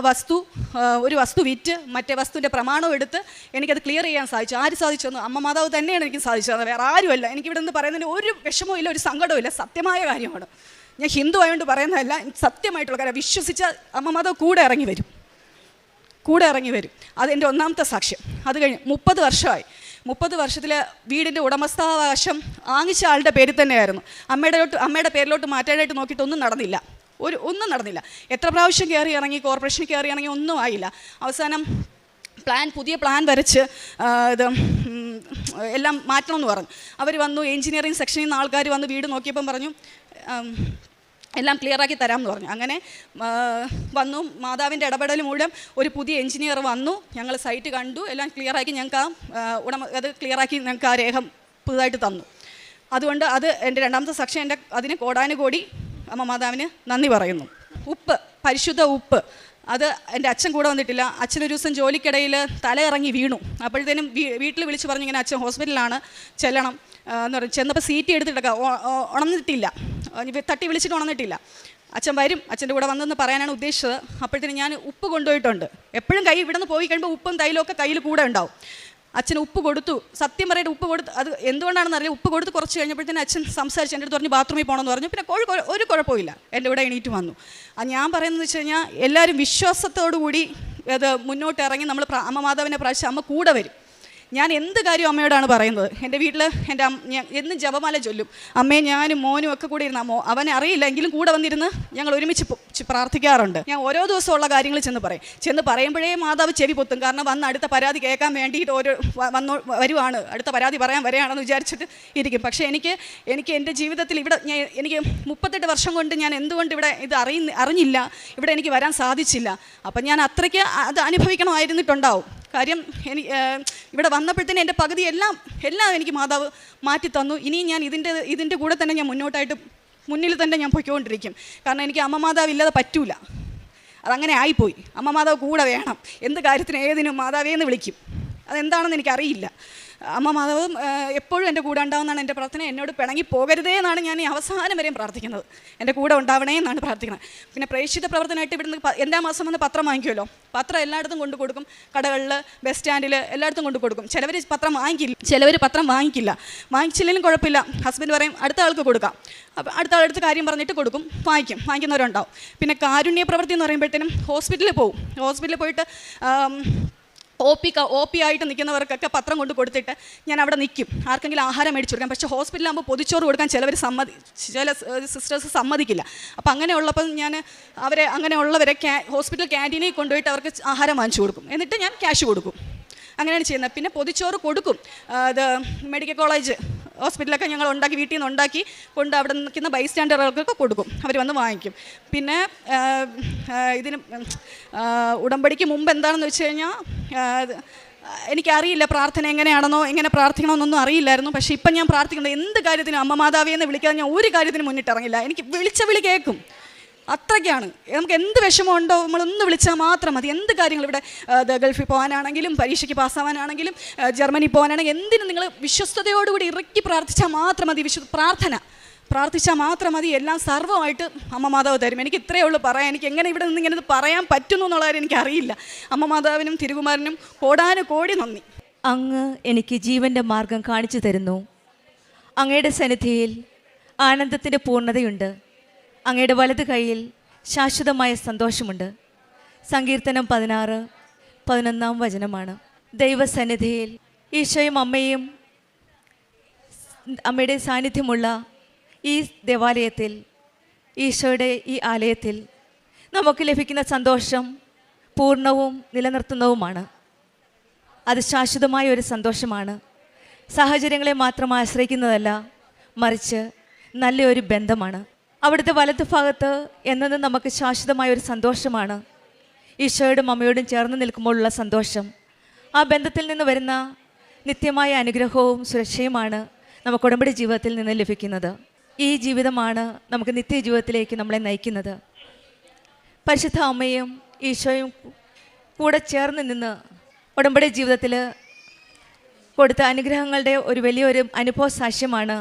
ഒരു വസ്തു വിറ്റ് മറ്റേ വസ്തുവിൻ്റെ പ്രമാണം എടുത്ത് എനിക്കത് ക്ലിയർ ചെയ്യാൻ സാധിച്ചു. ആര് സാധിച്ചെന്ന്? അമ്മ മാതാവ് തന്നെയാണ് എനിക്ക് സാധിച്ചത്, വേറെ ആരുമല്ല. എനിക്കിവിടെ നിന്ന് പറയുന്നതിന് ഒരു വിഷമവും ഇല്ല, ഒരു സങ്കടവും ഇല്ല. സത്യമായ കാര്യമാണ്. ഞാൻ ഹിന്ദു ആയതുകൊണ്ട് പറയുന്നതല്ല, സത്യമായിട്ടുള്ള കാര്യം. വിശ്വസിച്ച അമ്മ മാതാവ് കൂടെ ഇറങ്ങി വരും. അതെൻ്റെ ഒന്നാമത്തെ സാക്ഷ്യം. അത് കഴിഞ്ഞ് 30 വർഷമായി. 30 വർഷത്തിൽ വീടിൻ്റെ ഉടമസ്ഥാവകാശം വാങ്ങിച്ച ആളുടെ പേരിൽ തന്നെയായിരുന്നു. അമ്മയുടെ പേരിലോട്ട് മാറ്റാനായിട്ട് നോക്കിയിട്ട് ഒന്നും നടന്നില്ല. എത്ര പ്രാവശ്യം കയറി ഇറങ്ങി, കോർപ്പറേഷനിൽ കയറി ഇറങ്ങി, ഒന്നും ആയില്ല. അവസാനം പുതിയ പ്ലാൻ വരച്ച് ഇത് എല്ലാം മാറ്റണമെന്ന് പറഞ്ഞു. അവർ വന്നു, എഞ്ചിനീയറിംഗ് സെക്ഷനിൽ നിന്ന് ആൾക്കാർ വന്ന് വീട് നോക്കിയപ്പം പറഞ്ഞു എല്ലാം ക്ലിയറാക്കി തരാമെന്ന് പറഞ്ഞു. അങ്ങനെ വന്നു. മാതാവിൻ്റെ ഇടപെടൽ മൂലം ഒരു പുതിയ എഞ്ചിനീയർ വന്നു. ഞങ്ങൾ സൈറ്റ് കണ്ടു, എല്ലാം ക്ലിയറാക്കി ഞങ്ങൾക്ക് അത് ക്ലിയറാക്കി ഞങ്ങൾക്ക് ആ രേഖ പുതുതായിട്ട് തന്നു. അതുകൊണ്ട് അത് എൻ്റെ രണ്ടാമത്തെ സാക്ഷ്യം. അതിന് കോടാനുകോടി അമ്മ മാതാവിന് നന്ദി പറയുന്നു. പരിശുദ്ധ ഉപ്പ് അത് എൻ്റെ അച്ഛൻ കൂടെ വന്നിട്ടില്ല. അച്ഛനൊരു ദിവസം ജോലിക്കിടയിൽ തലയിറങ്ങി വീണു. അപ്പോഴത്തേനും വീട്ടിൽ വിളിച്ച് പറഞ്ഞു ഇങ്ങനെ അച്ഛൻ ഹോസ്പിറ്റലിലാണ്, ചെല്ലണം എന്ന് പറഞ്ഞു. ചെന്നപ്പോൾ സീറ്റ് എടുത്തിട്ടൊക്കെ ഉണർന്നിട്ടില്ല, തട്ടി വിളിച്ചിട്ട് ഉണർന്നിട്ടില്ല. അച്ഛൻ വരും, അച്ഛൻ്റെ കൂടെ വന്നെന്ന് പറയാനാണ് ഉദ്ദേശിച്ചത്. അപ്പോഴത്തേനും ഞാൻ ഉപ്പ് കൊണ്ടുപോയിട്ടുണ്ട്. എപ്പോഴും ഇവിടെ നിന്ന് പോയി കഴിയുമ്പോൾ ഉപ്പും തൈലവും ഒക്കെ കയ്യിൽ കൂടെ ഉണ്ടാവും. അച്ഛന് ഉപ്പ് കൊടുത്തു. സത്യം പറയിട്ട് ഉപ്പ് കൊടുത്ത്, അത് എന്തുകൊണ്ടാണെന്ന് അറിയില്ല, ഉപ്പ് കൊടുത്ത് കുറച്ച് കഴിഞ്ഞപ്പോഴത്തേനും അച്ഛൻ സംസാരിച്ച് എൻ്റെ അടുത്ത് പറഞ്ഞു ബാത്റൂമിൽ പോകണമെന്ന് പറഞ്ഞു. പിന്നെ ഒരു കുഴപ്പമില്ല, എൻ്റെ കൂടെ എണീറ്റ് വന്നു. ഞാൻ പറയുന്നത് വെച്ച് കഴിഞ്ഞാൽ എല്ലാവരും വിശ്വാസത്തോടു കൂടി അത് മുന്നോട്ട് ഇറങ്ങി നമ്മൾ അമ്മ മാതാവിനെ പ്രാവശ്യം അമ്മ കൂടെ വരും. ഞാൻ എന്ത് കാര്യം അമ്മയോടാണ് പറയുന്നത്. എൻ്റെ വീട്ടിൽ എന്നും ജപമാല ചൊല്ലും. അമ്മയും ഞാനും മോനും ഒക്കെ കൂടി ഇരുന്ന അവനെ അറിയില്ല എങ്കിലും കൂടെ വന്നിരുന്ന് ഞങ്ങൾ ഒരുമിച്ച് പ്രാർത്ഥിക്കാറുണ്ട്. ഞാൻ ഓരോ ദിവസമുള്ള കാര്യങ്ങൾ ചെന്ന് പറയുമ്പോഴേ മാതാവ് ചെവി പൊത്തും. കാരണം വന്ന് അടുത്ത പരാതി കേൾക്കാൻ വേണ്ടിയിട്ട് വരുവാണ്, അടുത്ത പരാതി പറയാൻ വരികയാണെന്ന് വിചാരിച്ചിട്ട് ഇരിക്കും. പക്ഷേ എനിക്ക് എൻ്റെ ജീവിതത്തിൽ ഇവിടെ എനിക്ക് 38 വർഷം കൊണ്ട് ഞാൻ എന്തുകൊണ്ട് ഇവിടെ ഇത് അറിഞ്ഞില്ല, ഇവിടെ എനിക്ക് വരാൻ സാധിച്ചില്ല. അപ്പം ഞാൻ അത്രയ്ക്ക് അത് അനുഭവിക്കണമായിരുന്നിട്ടുണ്ടാവും. കാര്യം ഇവിടെ വന്നപ്പോഴത്തേനും എൻ്റെ പകുതി എല്ലാം എനിക്ക് മാതാവ് മാറ്റി തന്നു. ഇനിയും ഞാൻ ഇതിൻ്റെ കൂടെ തന്നെ ഞാൻ മുന്നിൽ തന്നെ ഞാൻ പൊയ്ക്കൊണ്ടിരിക്കും. കാരണം എനിക്ക് അമ്മ മാതാവ് ഇല്ലാതെ പറ്റൂല. അതങ്ങനെ ആയിപ്പോയി. അമ്മ മാതാവ് കൂടെ വേണം. എന്ത് കാര്യത്തിനും ഏതിനും മാതാവേന്ന് വിളിക്കും. അതെന്താണെന്ന് എനിക്കറിയില്ല. അമ്മ മാതാവ് എപ്പോഴും എൻ്റെ കൂടെ ഉണ്ടാവുമെന്നാണ് എൻ്റെ പ്രാർത്ഥന. എന്നോട് പിണങ്ങി പോകരുതേ എന്നാണ് ഞാൻ ഈ അവസാനം വരെയും പ്രാർത്ഥിക്കുന്നത്. എൻ്റെ കൂടെ ഉണ്ടാവണേ എന്നാണ് പ്രാർത്ഥിക്കുന്നത്. പിന്നെ പ്രേക്ഷിത പ്രവർത്തനമായിട്ട് ഇവിടുന്ന് എല്ലാ മാസം വന്ന് പത്രം വാങ്ങിക്കുമല്ലോ. പത്രം എല്ലായിടത്തും കൊണ്ടു കൊടുക്കും. കടകളിൽ, ബസ് സ്റ്റാൻഡിൽ എല്ലായിടത്തും കൊണ്ടു കൊടുക്കും. ചിലവർ പത്രം വാങ്ങിക്കില്ല. വാങ്ങിച്ചില്ലെങ്കിലും കുഴപ്പമില്ല. ഹസ്ബൻഡ് പറയും അടുത്ത ആൾക്ക് കൊടുക്കാം. അപ്പം അടുത്ത ആളെടുത്ത് കാര്യം പറഞ്ഞിട്ട് കൊടുക്കും. വാങ്ങിക്കുന്നവരുണ്ടാവും. പിന്നെ കാരുണ്യ പ്രവൃത്തി എന്ന് പറയുമ്പോഴത്തേനും ഹോസ്പിറ്റലിൽ പോയിട്ട് ഒ പി ആയിട്ട് നിൽക്കുന്നവർക്കൊക്കെ പത്രം കൊണ്ട് കൊടുത്തിട്ട് ഞാൻ അവിടെ നിൽക്കും. ആർക്കെങ്കിലും ആഹാരം മേടിച്ചു കൊടുക്കാം. പക്ഷേ ഹോസ്പിറ്റലാകുമ്പോൾ പൊതിച്ചോറ് കൊടുക്കാൻ ചില സിസ്റ്റേഴ്സ് സമ്മതിക്കില്ല. അപ്പോൾ അങ്ങനെയുള്ളപ്പോൾ ഞാൻ അങ്ങനെയുള്ളവരെ ഹോസ്പിറ്റൽ ക്യാൻറ്റീനിൽ കൊണ്ടുപോയിട്ട് അവർക്ക് ആഹാരം വാങ്ങിച്ചു കൊടുക്കും. എന്നിട്ട് ഞാൻ ക്യാഷ് കൊടുക്കും. അങ്ങനെയാണ് ചെയ്യുന്നത്. പിന്നെ പൊതിച്ചോറ് കൊടുക്കും. അത് മെഡിക്കൽ കോളേജ് ഹോസ്പിറ്റലൊക്കെ ഞങ്ങൾ വീട്ടിൽ നിന്ന് ഉണ്ടാക്കി കൊണ്ട് അവിടെ നിൽക്കുന്ന ബൈസ്റ്റാൻഡറുകൾക്കൊക്കെ കൊടുക്കും. അവർ വന്ന് വാങ്ങിക്കും. പിന്നെ ഇതിന് ഉടമ്പടിക്ക് മുമ്പ് എന്താണെന്ന് വെച്ച് കഴിഞ്ഞാൽ എനിക്കറിയില്ല പ്രാർത്ഥന എങ്ങനെ പ്രാർത്ഥിക്കണമെന്നൊന്നും അറിയില്ലായിരുന്നു. പക്ഷേ ഇപ്പം ഞാൻ പ്രാർത്ഥിക്കുന്നത് എന്ത് കാര്യത്തിനും അമ്മ മാതാവേ എന്ന് വിളിക്കാതെ ഞാൻ ഒരു കാര്യത്തിനും മുന്നിട്ടിറങ്ങില്ല. എനിക്ക് വിളിച്ച വിളി കേൾക്കും. അത്രയ്ക്കാണ്. നമുക്ക് എന്ത് വിഷമമുണ്ടോ നമ്മളൊന്ന് വിളിച്ചാൽ മാത്രം മതി. എന്ത് കാര്യങ്ങൾ ഇവിടെ ഗൾഫിൽ പോകാനാണെങ്കിലും പരീക്ഷയ്ക്ക് പാസ്സാവാനാണെങ്കിലും ജർമ്മനി പോകാനാണെങ്കിലും എന്തിനും നിങ്ങൾ വിശ്വസ്തയോടുകൂടി ഇറക്കി പ്രാർത്ഥിച്ചാൽ മാത്രം മതി. പ്രാർത്ഥിച്ചാൽ മാത്രം മതി. എല്ലാം സർവ്വമായിട്ട് അമ്മ മാതാവ് തരും. എനിക്ക് ഇത്രയേ ഉള്ളൂ പറയാൻ. എനിക്ക് എങ്ങനെ ഇവിടെ നിന്ന് ഇങ്ങനെ പറയാൻ പറ്റുന്നു എന്നുള്ള കാര്യം എനിക്കറിയില്ല. അമ്മ മാതാവിനും തിരുകുമാരനും കോടാനുകോടി നന്ദി. അങ്ങ് എനിക്ക് ജീവൻ്റെ മാർഗം കാണിച്ചു തരുന്നു. അങ്ങയുടെ സന്നിധിയിൽ ആനന്ദത്തിൻ്റെ പൂർണ്ണതയുണ്ട്. അങ്ങയുടെ വലത് കൈയിൽ ശാശ്വതമായ സന്തോഷമുണ്ട്. സങ്കീർത്തനം 16:11 വചനമാണ്. ദൈവസന്നിധിയിൽ ഈശോയും അമ്മയും അമ്മയുടെ സാന്നിധ്യമുള്ള ഈ ദേവാലയത്തിൽ, ഈശോയുടെ ഈ ആലയത്തിൽ നമുക്ക് ലഭിക്കുന്ന സന്തോഷം പൂർണ്ണവും നിലനിർത്തുന്നതുമാണ്. അത് ശാശ്വതമായ ഒരു സന്തോഷമാണ്. സാഹചര്യങ്ങളെ മാത്രം ആശ്രയിക്കുന്നതല്ല, മറിച്ച് നല്ലൊരു ബന്ധമാണ്. അവിടുത്തെ വലതു ഭാഗത്ത് എന്നത് നമുക്ക് ശാശ്വതമായ ഒരു സന്തോഷമാണ്. ഈശോയോടും അമ്മയോടും ചേർന്ന് നിൽക്കുമ്പോഴുള്ള സന്തോഷം. ആ ബന്ധത്തിൽ നിന്ന് വരുന്ന നിത്യമായ അനുഗ്രഹവും സുരക്ഷയുമാണ് നമുക്ക് ഉടമ്പടി ജീവിതത്തിൽ നിന്ന് ലഭിക്കുന്നത്. ഈ ജീവിതമാണ് നമുക്ക് നിത്യജീവിതത്തിലേക്ക് നമ്മളെ നയിക്കുന്നത്. പരിശുദ്ധ അമ്മയും ഈശോയും കൂടെ ചേർന്ന് നിന്ന് ഉടമ്പടി ജീവിതത്തിൽ കൊടുത്ത അനുഗ്രഹങ്ങളുടെ ഒരു വലിയൊരു അനുഭവ സാക്ഷ്യമാണ്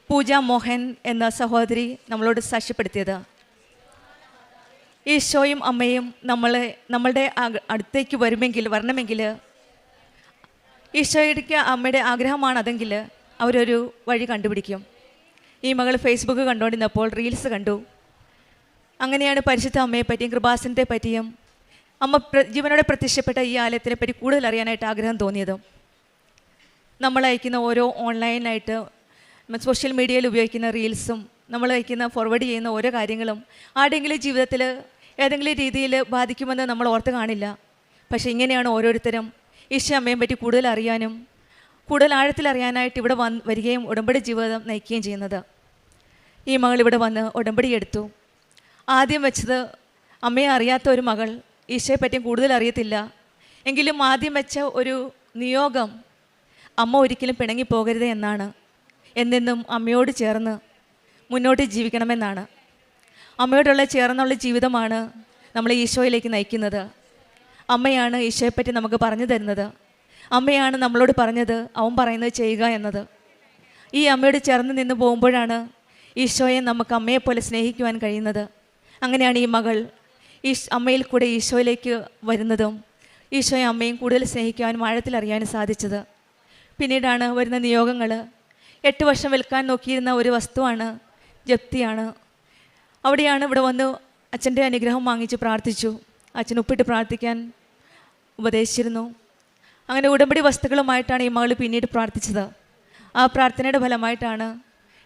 പൂജ മോഹൻ എന്ന സഹോദരി നമ്മളോട് സാക്ഷ്യപ്പെടുത്തിയത്. ഈശോയും അമ്മയും നമ്മളുടെ അടുത്തേക്ക് വരണമെങ്കിൽ ഈശോയ്ക്ക് അമ്മയുടെ ആഗ്രഹമാണതെങ്കിൽ അവരൊരു വഴി കണ്ടുപിടിക്കും. ഈ മകൾ ഫേസ്ബുക്ക് കണ്ടുകൊണ്ടിരുന്നപ്പോൾ റീൽസ് കണ്ടു. അങ്ങനെയാണ് പരിശുദ്ധ അമ്മയെ പറ്റിയും കൃപാസനത്തെ പറ്റിയും അമ്മ ജീവനോടെ പ്രത്യക്ഷപ്പെട്ട ഈ ആലയത്തിനെ പറ്റി കൂടുതൽ അറിയാനായിട്ട് ആഗ്രഹം തോന്നിയത്. നമ്മൾ അയക്കുന്ന ഓരോ ഓൺലൈനായിട്ട് സോഷ്യൽ മീഡിയയിൽ ഉപയോഗിക്കുന്ന റീൽസും നമ്മൾ അയക്കുന്ന ഫോർവേഡ് ചെയ്യുന്ന ഓരോ കാര്യങ്ങളും ആരുടെയെങ്കിലും ജീവിതത്തിൽ ഏതെങ്കിലും രീതിയിൽ ബാധിക്കുമെന്ന് നമ്മൾ ഓർത്ത് കാണില്ല. പക്ഷേ ഇങ്ങനെയാണ് ഓരോരുത്തരും ഈശോ അമ്മയെ പറ്റി കൂടുതൽ അറിയാനും കൂടുതൽ ആഴത്തിൽ അറിയാനായിട്ട് ഇവിടെ വരികയും ഉടമ്പടി ജീവിതം നയിക്കുകയും ചെയ്യുന്നത്. ഈ മകൾ ഇവിടെ വന്ന് ഉടമ്പടി എടുത്തു. ആദ്യം വെച്ചത് അമ്മയെ അറിയാത്ത ഒരു മകൾ, ഈശോയെ പറ്റിയും കൂടുതൽ അറിയത്തില്ല എങ്കിലും ആദ്യം വെച്ച ഒരു നിയോഗം അമ്മ ഒരിക്കലും പിണങ്ങിപ്പോകരുത് എന്നാണ്. എന്നെന്നും അമ്മയോട് ചേർന്ന് മുന്നോട്ട് ജീവിക്കണമെന്നാണ്. അമ്മയോടുള്ള ചേർന്നുള്ള ജീവിതമാണ് നമ്മളെ ഈശോയിലേക്ക് നയിക്കുന്നത്. അമ്മയാണ് ഈശോയെപ്പറ്റി നമുക്ക് പറഞ്ഞു തരുന്നത്. അമ്മയാണ് നമ്മളോട് പറഞ്ഞത് അവൻ പറയുന്നത് ചെയ്യുക എന്നത്. ഈ അമ്മയോട് ചേർന്ന് നിന്ന് പോകുമ്പോഴാണ് ഈശോയെ നമുക്ക് അമ്മയെപ്പോലെ സ്നേഹിക്കുവാൻ കഴിയുന്നത്. അങ്ങനെയാണ് ഈ മകൾ അമ്മയിൽ കൂടെ ഈശോയിലേക്ക് വരുന്നതും ഈശോയെ അമ്മയും കൂടുതൽ സ്നേഹിക്കുവാനും ആഴത്തിൽ അറിയാനും സാധിച്ചത്. പിന്നീടാണ് വരുന്ന നിയോഗങ്ങൾ. 8 വർഷം വിൽക്കാൻ നോക്കിയിരുന്ന ഒരു വസ്തുവാണ്, ജപ്തിയാണ്. അവിടെയാണ് ഇവിടെ വന്ന് അച്ഛൻ്റെ അനുഗ്രഹം വാങ്ങിച്ച് പ്രാർത്ഥിച്ചു. അച്ഛൻ ഉപ്പിട്ട് പ്രാർത്ഥിക്കാൻ ഉപദേശിച്ചിരുന്നു. അങ്ങനെ ഉടമ്പടി വസ്തുക്കളുമായിട്ടാണ് ഈ മകൾ പിന്നീട് പ്രാർത്ഥിച്ചത്. ആ പ്രാർത്ഥനയുടെ ഫലമായിട്ടാണ്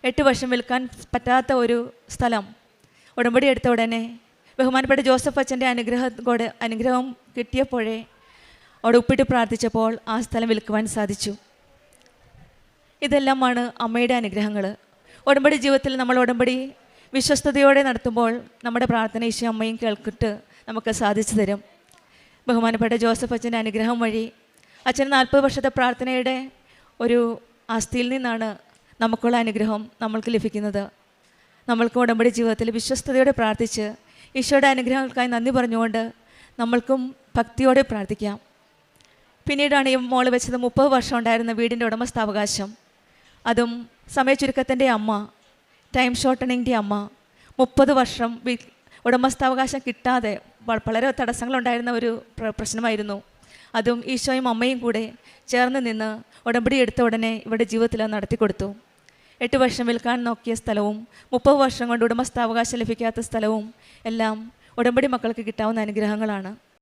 8 വർഷം വിൽക്കാൻ പറ്റാത്ത ഒരു സ്ഥലം ഉടമ്പടി എടുത്ത ഉടനെ ബഹുമാനപ്പെട്ട ജോസഫ് അച്ഛൻ്റെ അനുഗ്രഹം കിട്ടിയപ്പോഴേ അവിടെ ഉപ്പിട്ട് പ്രാർത്ഥിച്ചപ്പോൾ ആ സ്ഥലം വിൽക്കുവാൻ സാധിച്ചു. ഇതെല്ലാമാണ് അമ്മയുടെ അനുഗ്രഹങ്ങൾ. ഉടമ്പടി ജീവിതത്തിൽ നമ്മൾ ഉടമ്പടി വിശ്വസ്തയോടെ നടത്തുമ്പോൾ നമ്മുടെ പ്രാർത്ഥന ഈശോ അമ്മയും കേൾക്കിട്ട് നമുക്ക് സാധിച്ചു തരും. ബഹുമാനപ്പെട്ട ജോസഫ് അച്ഛൻ്റെ അനുഗ്രഹം വഴി അച്ഛൻ 40 വർഷത്തെ പ്രാർത്ഥനയുടെ ഒരു ആസ്തിയിൽ നിന്നാണ് നമുക്കുള്ള അനുഗ്രഹം നമ്മൾക്ക് ലഭിക്കുന്നത്. നമ്മൾക്ക് ഉടമ്പടി ജീവിതത്തിൽ വിശ്വസ്തയോടെ പ്രാർത്ഥിച്ച് ഈശോയുടെ അനുഗ്രഹങ്ങൾക്കായി നന്ദി പറഞ്ഞുകൊണ്ട് നമ്മൾക്കും ഭക്തിയോടെ പ്രാർത്ഥിക്കാം. പിന്നീടാണ് ഈ മോള് വെച്ചത് 30 വർഷം ഉണ്ടായിരുന്ന വീടിൻ്റെ ഉടമസ്ഥാവകാശം. അതും സമയചുരുക്കത്തിൻ്റെ അമ്മ, ടൈം ഷോർട്ടണിൻ്റെ അമ്മ 30 വർഷം ഉടമസ്ഥാവകാശം കിട്ടാതെ വളരെ തടസ്സങ്ങളുണ്ടായിരുന്ന ഒരു പ്രശ്നമായിരുന്നു. അതും ഈശോയും അമ്മയും കൂടെ ചേർന്ന് നിന്ന് ഉടമ്പടി എടുത്ത ഉടനെ ഇവിടെ ജീവിതത്തിൽ നടത്തിക്കൊടുത്തു. 8 വർഷം വിൽക്കാൻ നോക്കിയ സ്ഥലവും 30 വർഷം കൊണ്ട് ഉടമസ്ഥാവകാശം ലഭിക്കാത്ത സ്ഥലവും എല്ലാം ഉടമ്പടി മക്കൾക്ക് കിട്ടാവുന്ന അനുഗ്രഹങ്ങളാണ്.